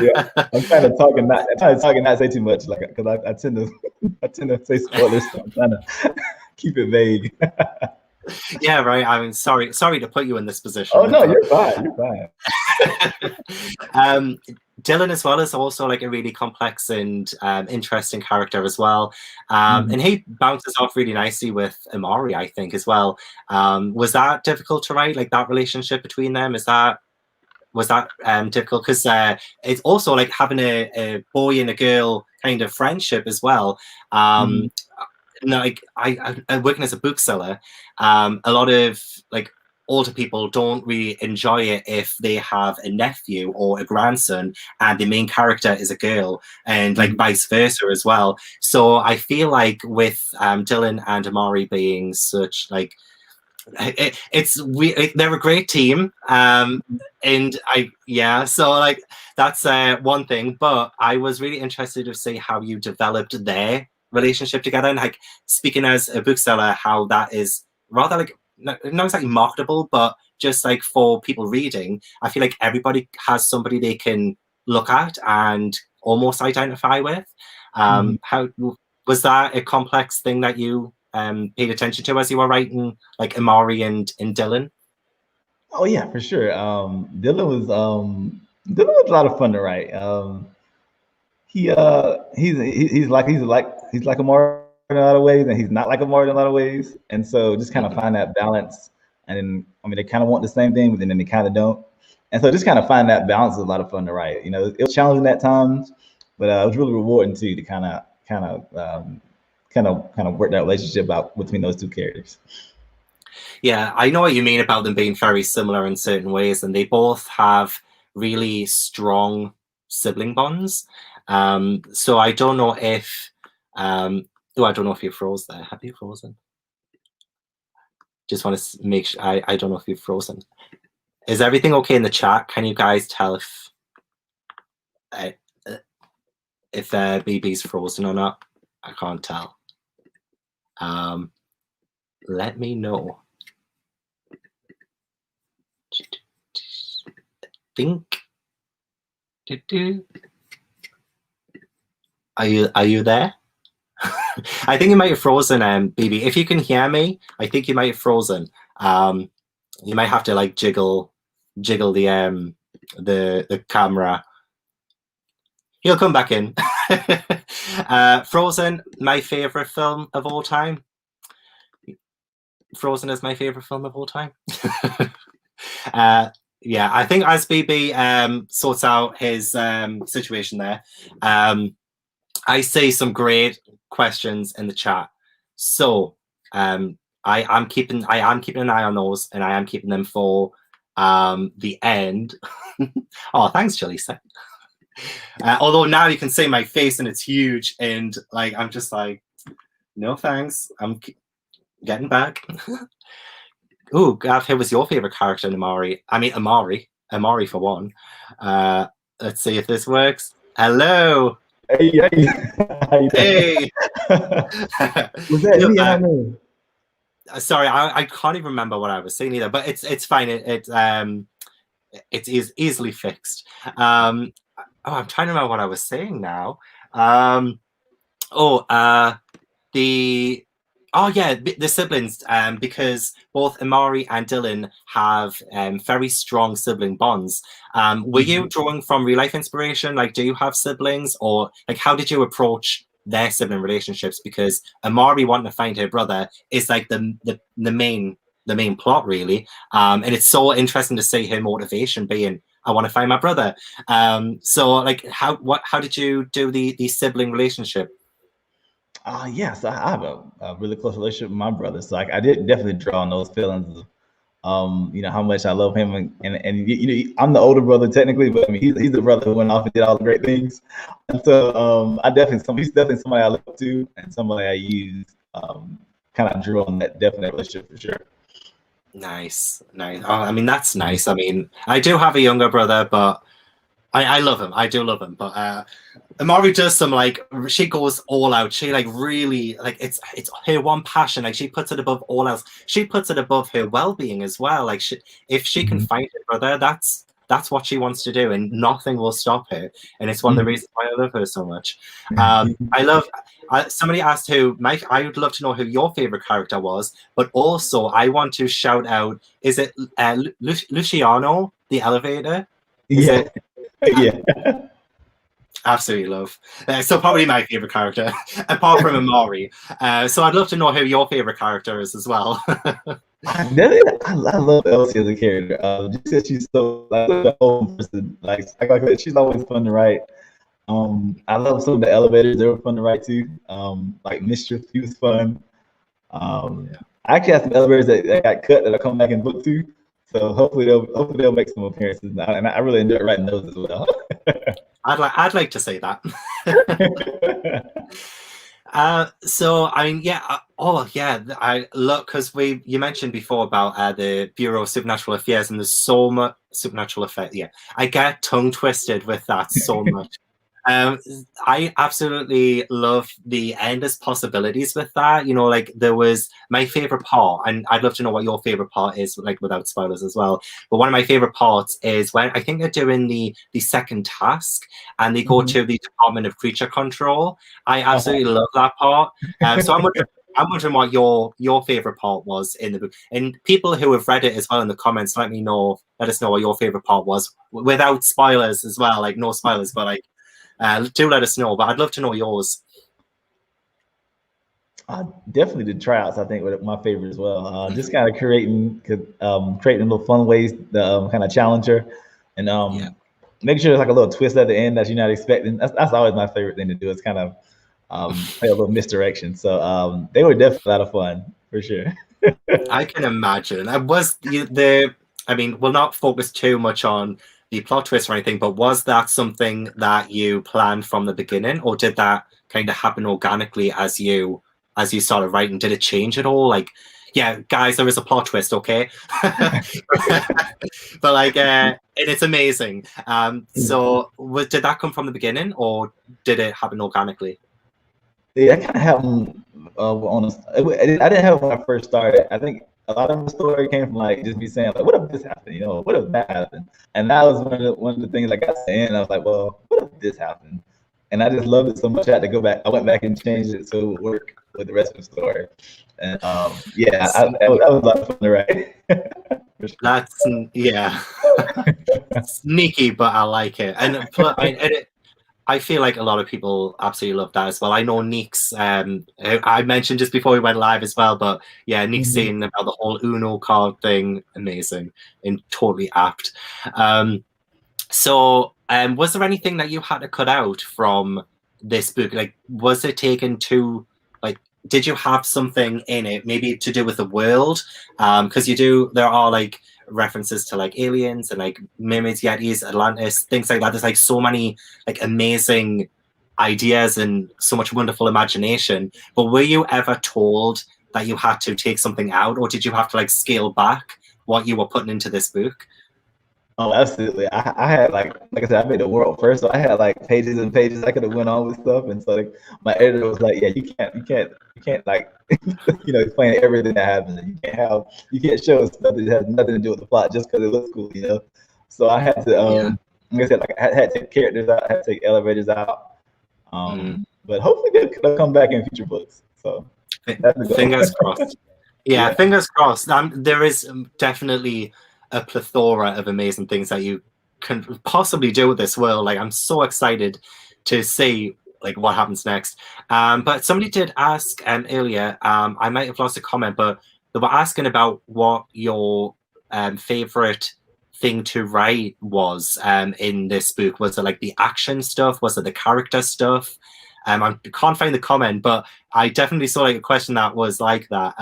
Yeah, I'm trying to talk and not say too much, like, because I tend to say spoilers, so I'm trying to keep it vague. Yeah, right. I mean, sorry to put you in this position. Oh no, you're fine. Dylan as well is also like a really complex and interesting character as well, and he bounces off really nicely with Amari, I think, as well. Was that difficult to write, like that relationship between them? Was that difficult? Because it's also like having a boy and a girl kind of friendship as well. Like I working as a bookseller, a lot of like older people don't really enjoy it if they have a nephew or a grandson and the main character is a girl, and like vice versa as well. So I feel like with Dylan and Amari being such like they're a great team, and so like that's one thing, but I was really interested to see how you developed their relationship together, and like speaking as a bookseller, how that is rather like not exactly marketable, but just like for people reading, I feel like everybody has somebody they can look at and almost identify with. How was that a complex thing that you paid attention to as you were writing like Amari and Dylan? Oh yeah, for sure. Dylan was a lot of fun to write. He's like Amari in a lot of ways, and he's not like Amari in a lot of ways. And so just kind of find that balance. And then I mean they kind of want the same thing, but then they kind of don't. And so just kind of find that balance is a lot of fun to write. It was challenging at times, but it was really rewarding too to kind of work that relationship out between those two characters. Yeah, I know what you mean about them being very similar in certain ways, and they both have really strong sibling bonds. So I don't know if I don't know if you froze there. Have you frozen? Just want to make sure. I don't know if you've frozen. Is everything okay in the chat? Can you guys tell if BB's frozen or not? I can't tell. Let me know. Think. Are you there? I think you might have frozen, BB. If you can hear me, I think you might have frozen. You might have to like jiggle the camera. He'll come back in. Frozen, my favorite film of all time. Frozen is my favorite film of all time. Yeah, I think as BB sorts out his situation there, I see some great questions in the chat. So I am keeping an eye on those, and I am keeping them for the end. Oh, thanks, Jaleesa. Although now you can see my face and it's huge, and like I'm just like, no thanks. I'm getting back. Ooh, Gav, who was your favorite character in Amari? I mean, Amari for one. Let's see if this works. Hello. Hey. Hey. Was that me? Sorry, I can't even remember what I was saying either. But it's fine. It's easily fixed. I'm trying to remember what I was saying now. the the siblings, because both Amari and Dylan have very strong sibling bonds. Were you drawing from real life inspiration? Like, do you have siblings, or like how did you approach their sibling relationships? Because Amari wanting to find her brother is like the main plot, really. And it's so interesting to see her motivation being, I want to find my brother. So like how did you do the sibling relationship? Yes, I have a really close relationship with my brother. So I did definitely draw on those feelings of, how much I love him, and I'm the older brother technically, but I mean he's the brother who went off and did all the great things. And so he's definitely somebody I look up to and somebody I use, kind of drew on that definite relationship for sure. Nice. Oh, I mean, that's nice. I mean, I do have a younger brother, but I love him. I do love him. But Amari does some, like, she goes all out. She like really, like, it's her one passion. Like, she puts it above all else. She puts it above her well-being as well. Like, if she can find her brother, that's what she wants to do, and nothing will stop her. And it's one of the reasons why I love her so much. I love. Somebody asked I would love to know who your favorite character was, but also I want to shout out: is it Luciano, the elevator? Is Yeah, it? yeah. Absolutely love. So probably my favorite character, apart from Amari. So I'd love to know who your favorite character is as well. I love Elsie as a character. Just because she's so like a whole person. Like she's always fun to write. I love some of the elevators; they were fun to write too. Like Mischief, he was fun. I actually have some elevators that got cut that I come back in book two. So hopefully they'll make some appearances now, and I really enjoy writing those as well. I'd like to say that. So I mean, I look, because you mentioned before about the Bureau of Supernatural Affairs, and there's so much supernatural effect. Yeah, I get tongue twisted with that so much. I absolutely love the endless possibilities with that. You know, like there was my favorite part, and I'd love to know what your favorite part is, like without spoilers as well. But one of my favorite parts is when I think they're doing the second task, and they go to the Department of Creature Control. I absolutely love that part. So I'm wondering what your favorite part was in the book, and people who have read it as well in the comments, let us know what your favorite part was without spoilers as well. Like no spoilers, but like. Do let us know, but I'd love to know yours. Definitely the tryouts, I think, were my favorite as well. Just kind of creating little fun ways to kind of challenge her, and making sure there's like a little twist at the end that you're not expecting. That's always my favorite thing to do. It's kind of play a little misdirection. So they were definitely a lot of fun for sure. I can imagine. I mean, we'll not focus too much on the plot twist or anything, but was that something that you planned from the beginning, or did that kind of happen organically as you started writing? Did it change at all? Like, yeah, guys, there is a plot twist, okay? But like, and it's amazing. So did that come from the beginning, or did it happen organically? Yeah, that kind of happened I didn't have it when I first started. I think a lot of the story came from like just me saying like, what if this happened? You know, what if that happened? And that was one of the things I got to the end. I was like, well, what if this happened? And I just loved it so much. I had to go back. I went back and changed it so it would work with the rest of the story. And that was a lot of fun to write. That's sneaky, but I like it. And I feel like a lot of people absolutely love that as well. I know Neek's, I mentioned just before we went live as well, but yeah, Neek's saying about the whole Uno card thing, amazing and totally apt. So was there anything that you had to cut out from this book? Like, was it taken to, like, did you have something in it, maybe to do with the world? Because there are like references to like aliens and like mermaids, yetis, Atlantis, things like that. There's like so many like amazing ideas and so much wonderful imagination. But were you ever told that you had to take something out, or did you have to like scale back what you were putting into this book? Oh, absolutely. I had like I said, I made the world first, so I had like pages and pages I could have went on with stuff, and so like, my editor was like, "Yeah, you can't like, explain everything that happens. And you can't show stuff that has nothing to do with the plot just because it looks cool, you know." So I had to, like I said, like I had to take characters out, I had to take elevators out, but hopefully they'll come back in future books. So that's the goal. Fingers crossed. Yeah, Yeah. fingers crossed. There is definitely a plethora of amazing things that you can possibly do with this world. Like, I'm so excited to see like what happens next. But somebody did ask earlier. I might have lost a comment, but they were asking about what your favorite thing to write was in this book. Was it like the action stuff? Was it the character stuff? I can't find the comment, but I definitely saw like a question that was like that.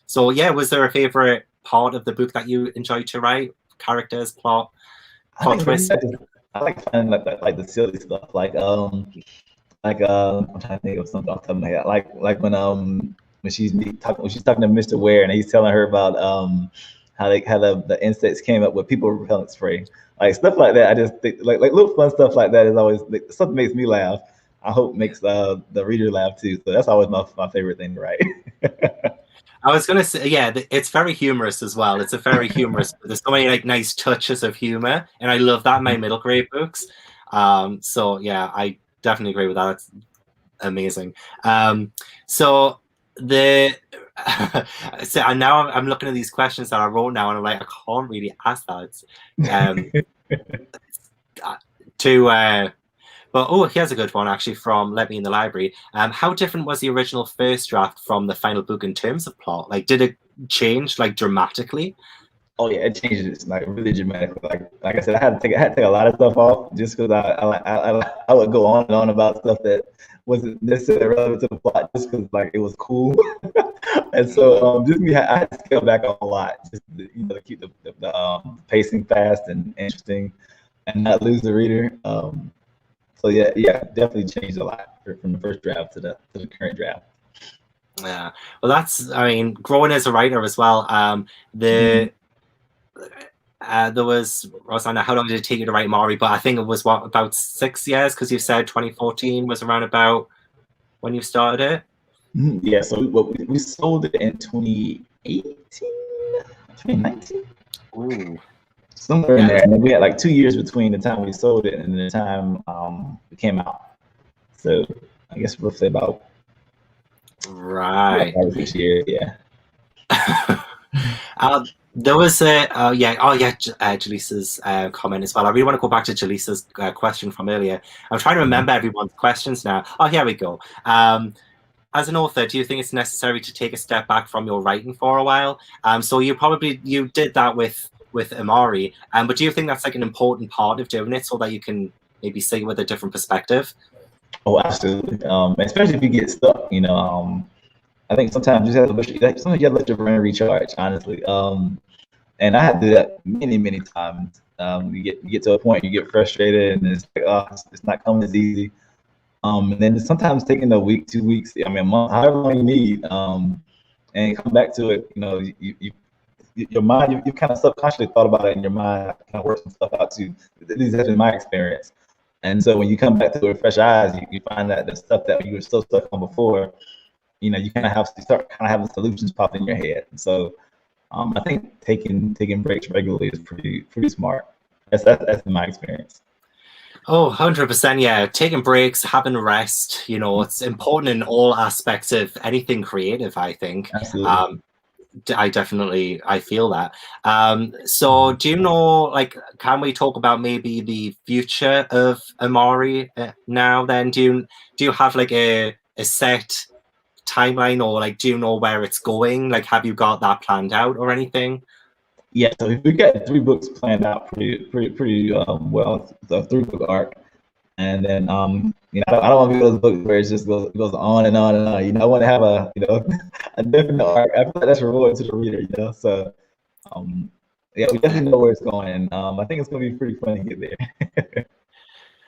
So yeah, was there a favorite part of the book that you enjoyed to write? Characters, plot twist? I like finding like the silly stuff. I'm trying to think of something off the top of my head. Like when she's talking to Mr. Ware and he's telling her about how the insects came up with people repellent spray. Like stuff like that. I just think like little fun stuff like that is always something makes me laugh. I hope makes the reader laugh too. So that's always my favorite thing to write. I was gonna say, yeah, it's very humorous as well. It's a very humorous. There's so many like nice touches of humor, and I love that in my middle grade books. So yeah, I definitely agree with that. It's amazing. So the so and now I'm looking at these questions that I wrote now, and I'm like, I can't really ask that. But oh, here's a good one actually from Let Me in the Library. How different was the original first draft from the final book in terms of plot? Like, did it change like dramatically? Oh yeah, it changes like really dramatically. Like I said, I had to take a lot of stuff off just because I would go on and on about stuff that wasn't necessarily relevant to the plot just because like it was cool. And so just I had to scale back a lot just to keep the pacing fast and interesting and not lose the reader. So yeah, definitely changed a lot from the first draft to the current draft. Yeah, well, I mean, growing as a writer as well. There was Rosanna. How long did it take you to write Amari? But I think it was about 6 years because you said 2014 was around about when you started it. Yeah, so we sold it in 2018, 2019. Ooh. Somewhere in there, and then we had like 2 years between the time we sold it and the time it came out. So I guess roughly about right 6 years. Yeah. There was Jaleesa's comment as well. I really want to go back to Jaleesa's question from earlier. I'm trying to remember everyone's questions now. Oh, here we go. As an author, do you think it's necessary to take a step back from your writing for a while? So you did that with Amari, but do you think that's like an important part of doing it so that you can maybe see with a different perspective? Oh, absolutely. Especially if you get stuck, I think sometimes you just have to let your brain recharge, honestly. And I had to do that many times. You get to a point, you get frustrated, and it's like, oh, it's not coming as easy. And then sometimes taking a week, 2 weeks, I mean, a month, however long you need, and come back to it. Your mind, you kind of subconsciously thought about it in your mind, kind of work some stuff out too. At least that's been my experience. And so when you come back to it with fresh eyes, you find that the stuff that you were so stuck on before, you start having solutions pop in your head. And so I think taking breaks regularly is pretty smart. That's been my experience. Oh, 100%. Yeah. Taking breaks, having a rest, it's important in all aspects of anything creative, I think. Absolutely. I feel that. So do you know, like, can we talk about maybe the future of Amari now then? Do you have like a set timeline, or like, do you know where it's going? Like, have you got that planned out or anything? Yeah, so we got 3 books planned out pretty well. The 3-book arc, and then I don't want to be those books where it just goes on and on and on. I want to have a a definite arc. I feel like that's rewarding to the reader. So yeah, we definitely know where it's going, and I think it's gonna be pretty fun to get there.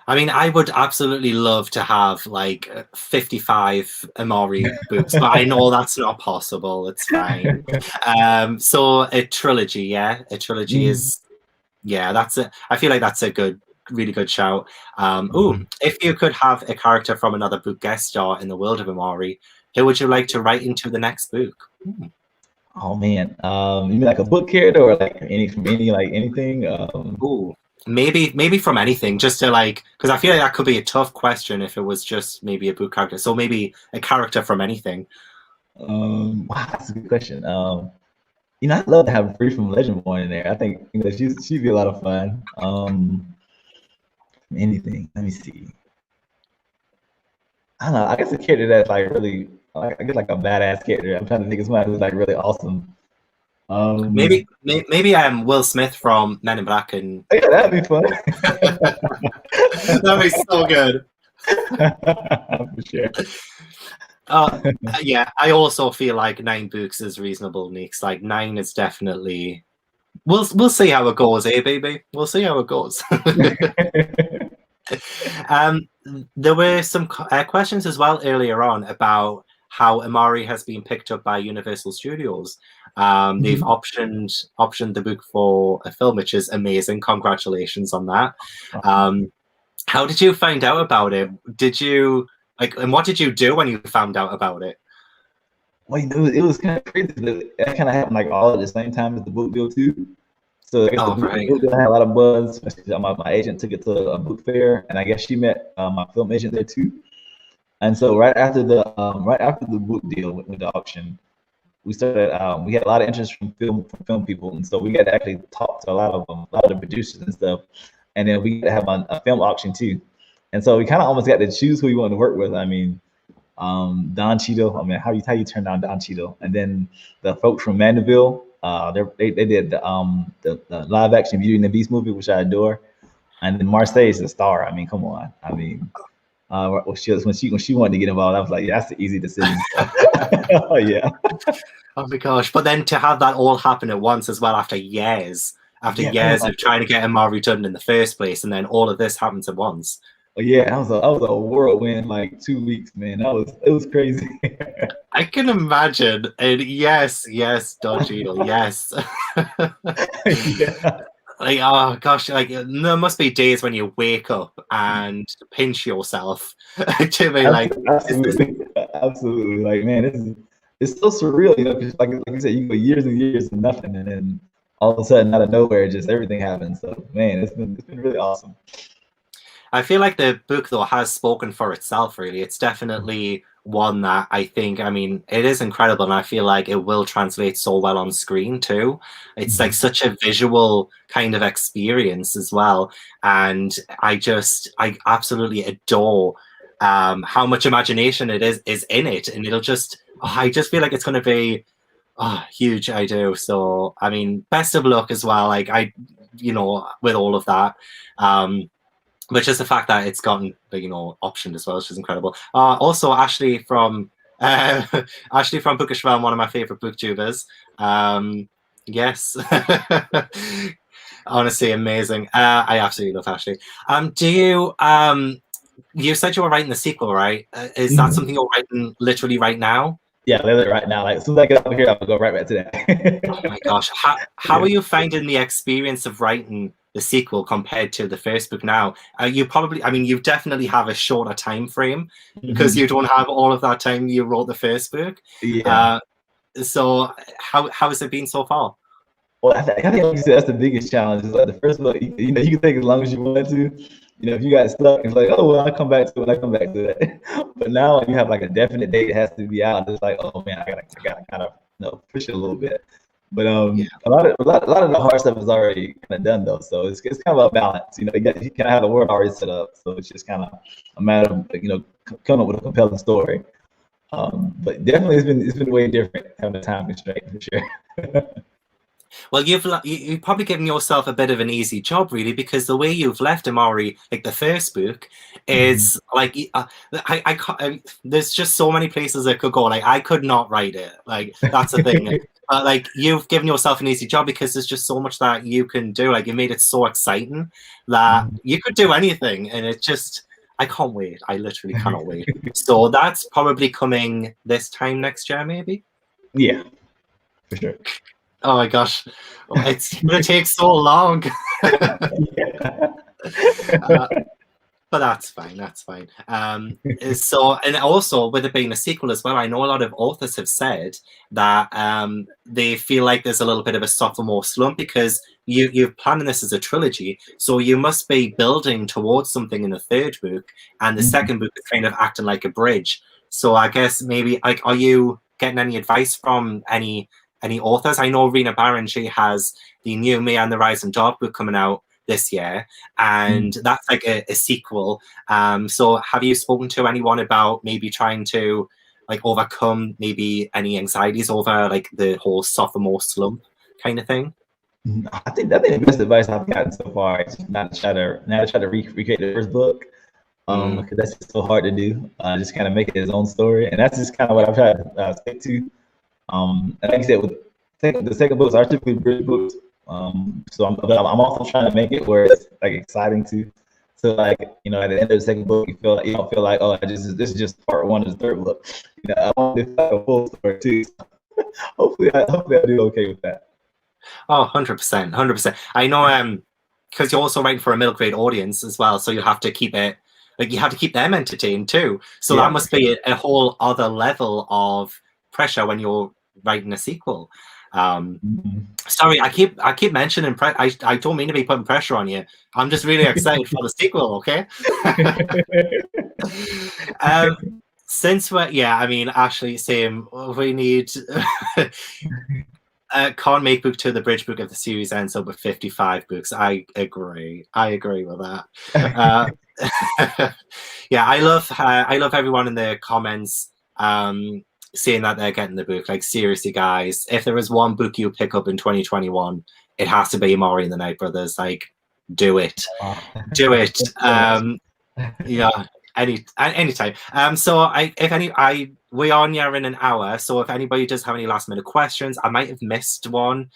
I mean, I would absolutely love to have like 55 Amari books, but I know that's not possible. It's fine. So a trilogy, yeah, is, yeah, that's it. I feel like that's a really good shout. If you could have a character from another book guest star in the world of Amari, who would you like to write into the next book? Oh man, you mean like a book character or like anything? Ooh. Maybe from anything, just to like, because I feel like that could be a tough question if it was just maybe a book character. So maybe a character from anything. Wow, that's a good question. I'd love to have Bree from Legendborn in there. I think she'd be a lot of fun. Anything. Let me see. I don't know. I guess a character that's like really, I guess like a badass character. I'm trying to think of somebody who's like really awesome. Maybe Will Smith from Men in Black, and yeah, that'd be fun. that'd be so good. For sure. Yeah, I also feel like 9 books is reasonable, Neeks. Like 9 is definitely. We'll see how it goes, eh, baby? We'll see how it goes. There were some questions as well earlier on about how Amari has been picked up by Universal Studios. They've optioned the book for a film, which is amazing. Congratulations on that. How did you find out about it? Did you and what did you do when you found out about it? Well, it was kind of crazy. That kind of happened like all at the same time as the book deal too. So I guess the book deal had a lot of buzz. My agent took it to a book fair, and I guess she met my film agent there too. And so right after the book deal with the auction, we started. We had a lot of interest from film people, and so we got to actually talk to a lot of them, a lot of the producers and stuff. And then we got to have a film auction too. And so we kind of almost got to choose who we wanted to work with. I mean, Don Cheadle. I mean, how you turn down Don Cheadle? And then the folks from Mandeville, they did the live action Beauty and the Beast movie, which I adore. And then Marseille is the star. I mean, come on. I mean, when she wanted to get involved, I was like, yeah, that's the easy decision. Oh yeah. Oh my gosh! But then to have that all happen at once as well, after years of trying to get Amari done in the first place, and then all of this happens at once. Yeah, I was a whirlwind like 2 weeks, man. It was crazy. I can imagine. And yes, Don Cheadle, yes. Yeah. Like, oh gosh, like there must be days when you wake up and pinch yourself to be like, absolutely. Like, man, it's so surreal, you know, because like you said, you go years and years and nothing, and then all of a sudden, out of nowhere, just everything happens. So, man, it's been really awesome. I feel like the book, though, has spoken for itself, really. It's definitely one that I think, I mean, it is incredible, and I feel like it will translate so well on screen, too. It's like such a visual kind of experience as well. And I absolutely adore how much imagination it is in it. And it'll just, I just feel like it's going to be huge. I do. So, I mean, best of luck as well. Like, with all of that. But just the fact that it's gotten, optioned as well, which is incredible. Also, Ashley from Bookish Realm, one of my favorite booktubers. Yes, honestly, amazing. I absolutely love Ashley. You said you were writing the sequel, right? Is that something you're writing literally right now? Yeah, literally right now. Like as soon as I get over here, I'll go right back to that. Oh my gosh, how are you finding the experience of writing the sequel compared to the first book now? You definitely have a shorter time frame because you don't have all of that time you wrote the first book. Yeah. So how has it been so far? Well, I think like you said, that's the biggest challenge. Is like the first book, you can take as long as you want to. If you got stuck, it's like, oh well, I'll come back to it when I come back to it. But now you have like a definite date it has to be out. It's like, oh man, I gotta kind of push it a little bit. But a lot of the hard stuff is already kind of done though, so it's kind of a balance. You kind of have the world already set up, so it's just kind of a matter of coming up with a compelling story. But definitely it's been way different having a time constraint for sure. Well, you've probably given yourself a bit of an easy job, really, because the way you've left Amari, like the first book, is like there's just so many places I could go. Like I could not write it. Like that's the thing. But like you've given yourself an easy job because there's just so much that you can do. Like you made it so exciting that you could do anything, and it just I can't wait. I literally cannot wait. So that's probably coming this time next year, maybe. Yeah, for sure. Oh my gosh, it's gonna take so long. But that's fine. That's fine. So, and also with it being a sequel as well, I know a lot of authors have said that they feel like there's a little bit of a sophomore slump because you're planning this as a trilogy, so you must be building towards something in the third book, and the second book is kind of acting like a bridge. So I guess maybe like, are you getting any advice from any authors? I know Rena Barron, she has the new Me and the Rising Dark book coming out this year, and that's like a sequel. So have you spoken to anyone about maybe trying to like overcome maybe any anxieties over like the whole sophomore slump kind of thing? I think the best advice I've gotten so far is not to try to recreate the first book, because that's just so hard to do. Just kind of make it his own story, and that's just kind of what I've tried to stick to. And like I said, with the second books are typically bridge books, so I'm also trying to make it where it's like exciting to. So like, you know, at the end of the second book, you don't feel like, oh, this is just part one of the third book. You know, I want to tell a full story too. So hopefully I do okay with that. Oh, 100%, 100%. I know, because you're also writing for a middle grade audience as well, so you have to keep it, like, you have to keep them entertained too. So that must be a whole other level of pressure when you're writing a sequel. Sorry, I keep mentioning I don't mean to be putting pressure on you. I'm just really excited for the sequel. Okay. Since I mean, Ashley, same. We need. Can't make book 2 the bridge book of the series ends up with 55 books. I agree with that. Yeah, I love everyone in the comments saying that they're getting the book. Like, seriously, guys, if there is one book you pick up in 2021, it has to be Amari and the Night Brothers. Like, do it. Do it. Yeah. Anytime. So we are nearing an hour. So if anybody does have any last minute questions, I might have missed one.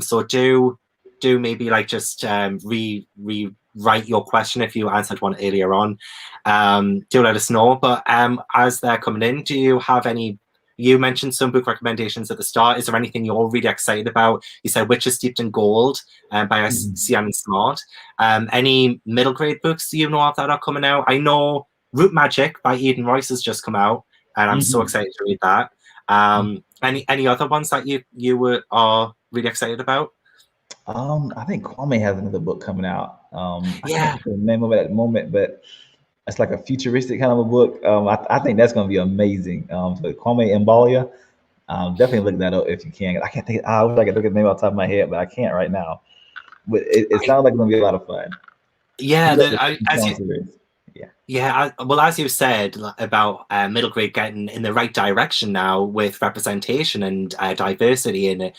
So do maybe like just rewrite your question if you answered one earlier on. Do let us know. But as they're coming in, do you have any? You mentioned some book recommendations at the start. Is there anything you're really excited about? You said Witches Steeped in Gold by Sian Smart. Any middle grade books you know of that are coming out? I know Root Magic by Eden Royce has just come out, and I'm so excited to read that. Any other ones that you are really excited about? I think Kwame has another book coming out. I Yeah. can't remember the name of it at the moment, but it's like a futuristic kind of a book. I think that's going to be amazing. So Kwame Mbalia, definitely look that up if you can. I can't think. I wish I could look at the name off the top of my head, but I can't right now. But it sounds like it's going to be a lot of fun. Yeah, well, as you said about middle grade getting in the right direction now with representation and diversity in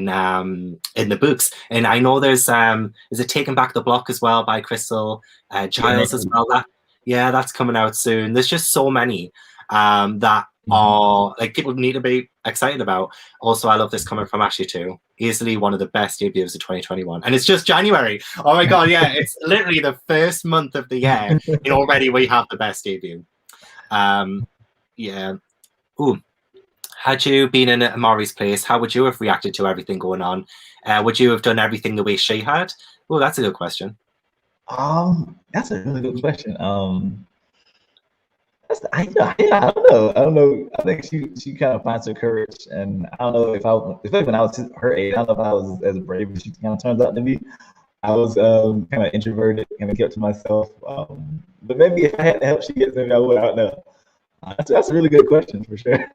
the books, and I know there's is it Taking Back the Block as well by Crystal Giles as well. That's coming out soon. There's just so many that are like people need to be excited about. Also, I love this coming from Ashley too. Easily one of the best debuts of 2021, and it's just January. Oh my god, yeah, it's literally the first month of the year, and already we have the best debut. Yeah. Ooh. Had you been in Amari's place, how would you have reacted to everything going on? Would you have done everything the way she had? Oh, that's a good question. That's a really good question. I don't know. I think she kind of finds her courage, and I don't know especially when I was her age, I don't know if I was as brave as she kind of turns out to be. I was kind of introverted, kind of kept to myself. But maybe if I had the help she gets, maybe I would. I don't know. That's a really good question for sure.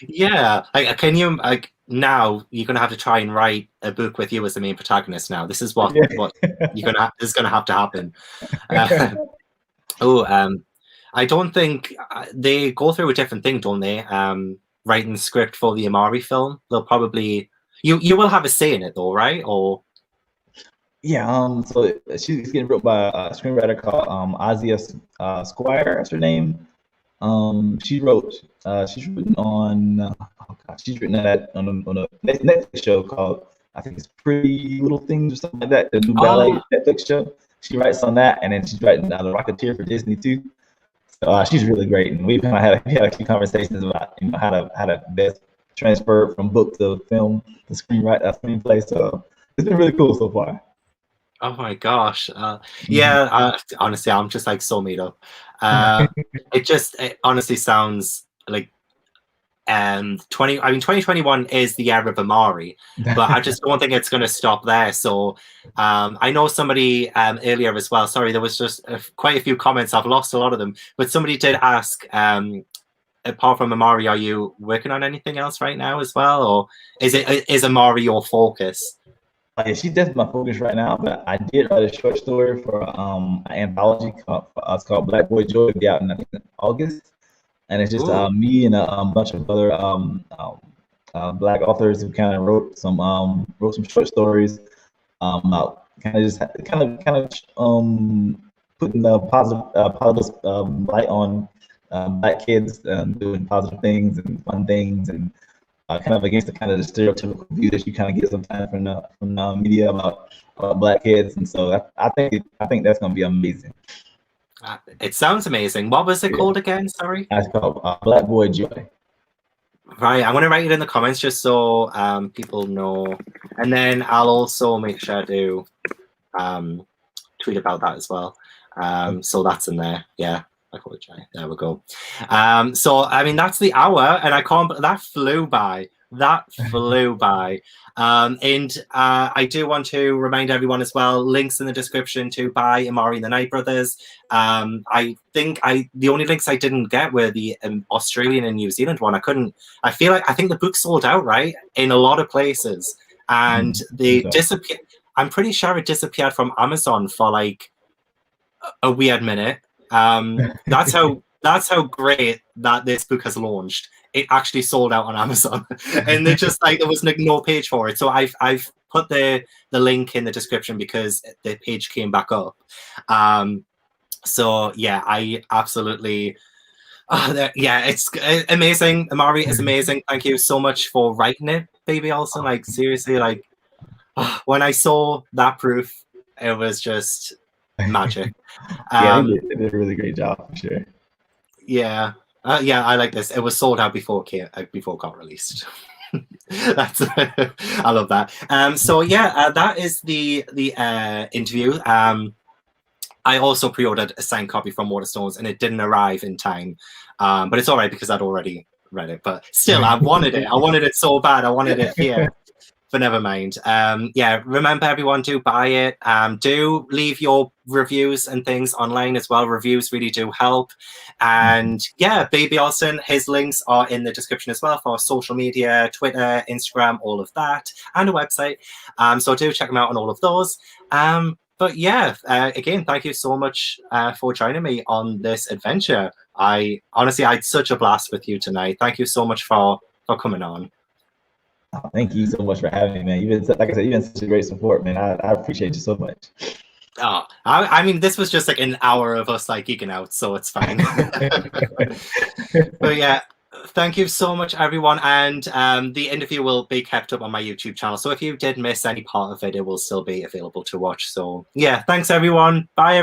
Yeah, can you now you're gonna have to try and write a book with you as the main protagonist. Now this is what is gonna have to happen. I don't think they go through a different thing, don't they? Writing the script for the Amari film, they'll probably you will have a say in it though, right? Or so she's getting wrote by a screenwriter called Azia Squire. That's her name. She's written on she's written that on a Netflix show called, I think it's Pretty Little Things or something like that, the new ballet Netflix show. She writes on that, and then she's writing The Rocketeer for Disney too. So she's really great, and we've kind of had a few conversations about how to best transfer from book to film, the screenplay. So it's been really cool so far. Oh my gosh. Honestly, I'm just like so made up. It honestly sounds like 2021 is the year of Amari, but I just don't think it's going to stop there. So I know somebody earlier as well. Sorry, there was just quite a few comments. I've lost a lot of them, but somebody did ask. Apart from Amari, are you working on anything else right now as well, or is Amari your focus? Yeah, she's definitely my focus right now. But I did write a short story for an anthology it's called Black Boy Joy. It'll be out in I think August, and it's just me and a bunch of other Black authors who kind of wrote some short stories about putting the positive light on Black kids doing positive things and fun things, and kind of against the stereotypical view that you kind of get sometimes from the media about Black kids. And so I think that's going to be amazing. It sounds amazing. What was it called again? Sorry. It's called Black Boy Joy. Right, I'm going to write it in the comments just so people know, and then I'll also make sure to tweet about that as well. So that's in there. Yeah. There we go. So I mean that's the hour, and that flew by. That flew by. And I do want to remind everyone as well, links in the description to buy Amari and the Night Brothers. I think the only links I didn't get were the Australian and New Zealand one. I think the book sold out, right, in a lot of places, and they disappeared. I'm pretty sure it disappeared from Amazon for like a weird minute. That's how great that this book has launched. It actually sold out on Amazon, and they just like there was no page for it. So I've put the link in the description because the page came back up. So yeah, I absolutely. It's amazing. Amari is amazing. Thank you so much for writing it, baby Alston. Like seriously, like when I saw that proof, it was just magic. Yeah, they did a really great job for sure. Yeah, I like this. It was sold out before it got released. I love that. So yeah, that is the interview. I also pre-ordered a signed copy from Waterstones, and it didn't arrive in time. But it's all right because I'd already read it. But still, I wanted it. I wanted it so bad. I wanted it here. But never mind. Yeah, remember everyone, do buy it. Do leave your reviews and things online as well. Reviews really do help. And yeah, Baby Alston, his links are in the description as well for social media, Twitter, Instagram, all of that, and a website. So do check them out on all of those. But yeah, again, thank you so much for joining me on this adventure. I had such a blast with you tonight. Thank you so much for coming on. Oh, thank you so much for having me, man. You've been such a great support, man. I appreciate you so much. Oh, I mean, this was just like an hour of us like geeking out, so it's fine. But yeah, thank you so much, everyone. And the interview will be kept up on my YouTube channel. So if you did miss any part of it, it will still be available to watch. So yeah, thanks, everyone. Bye.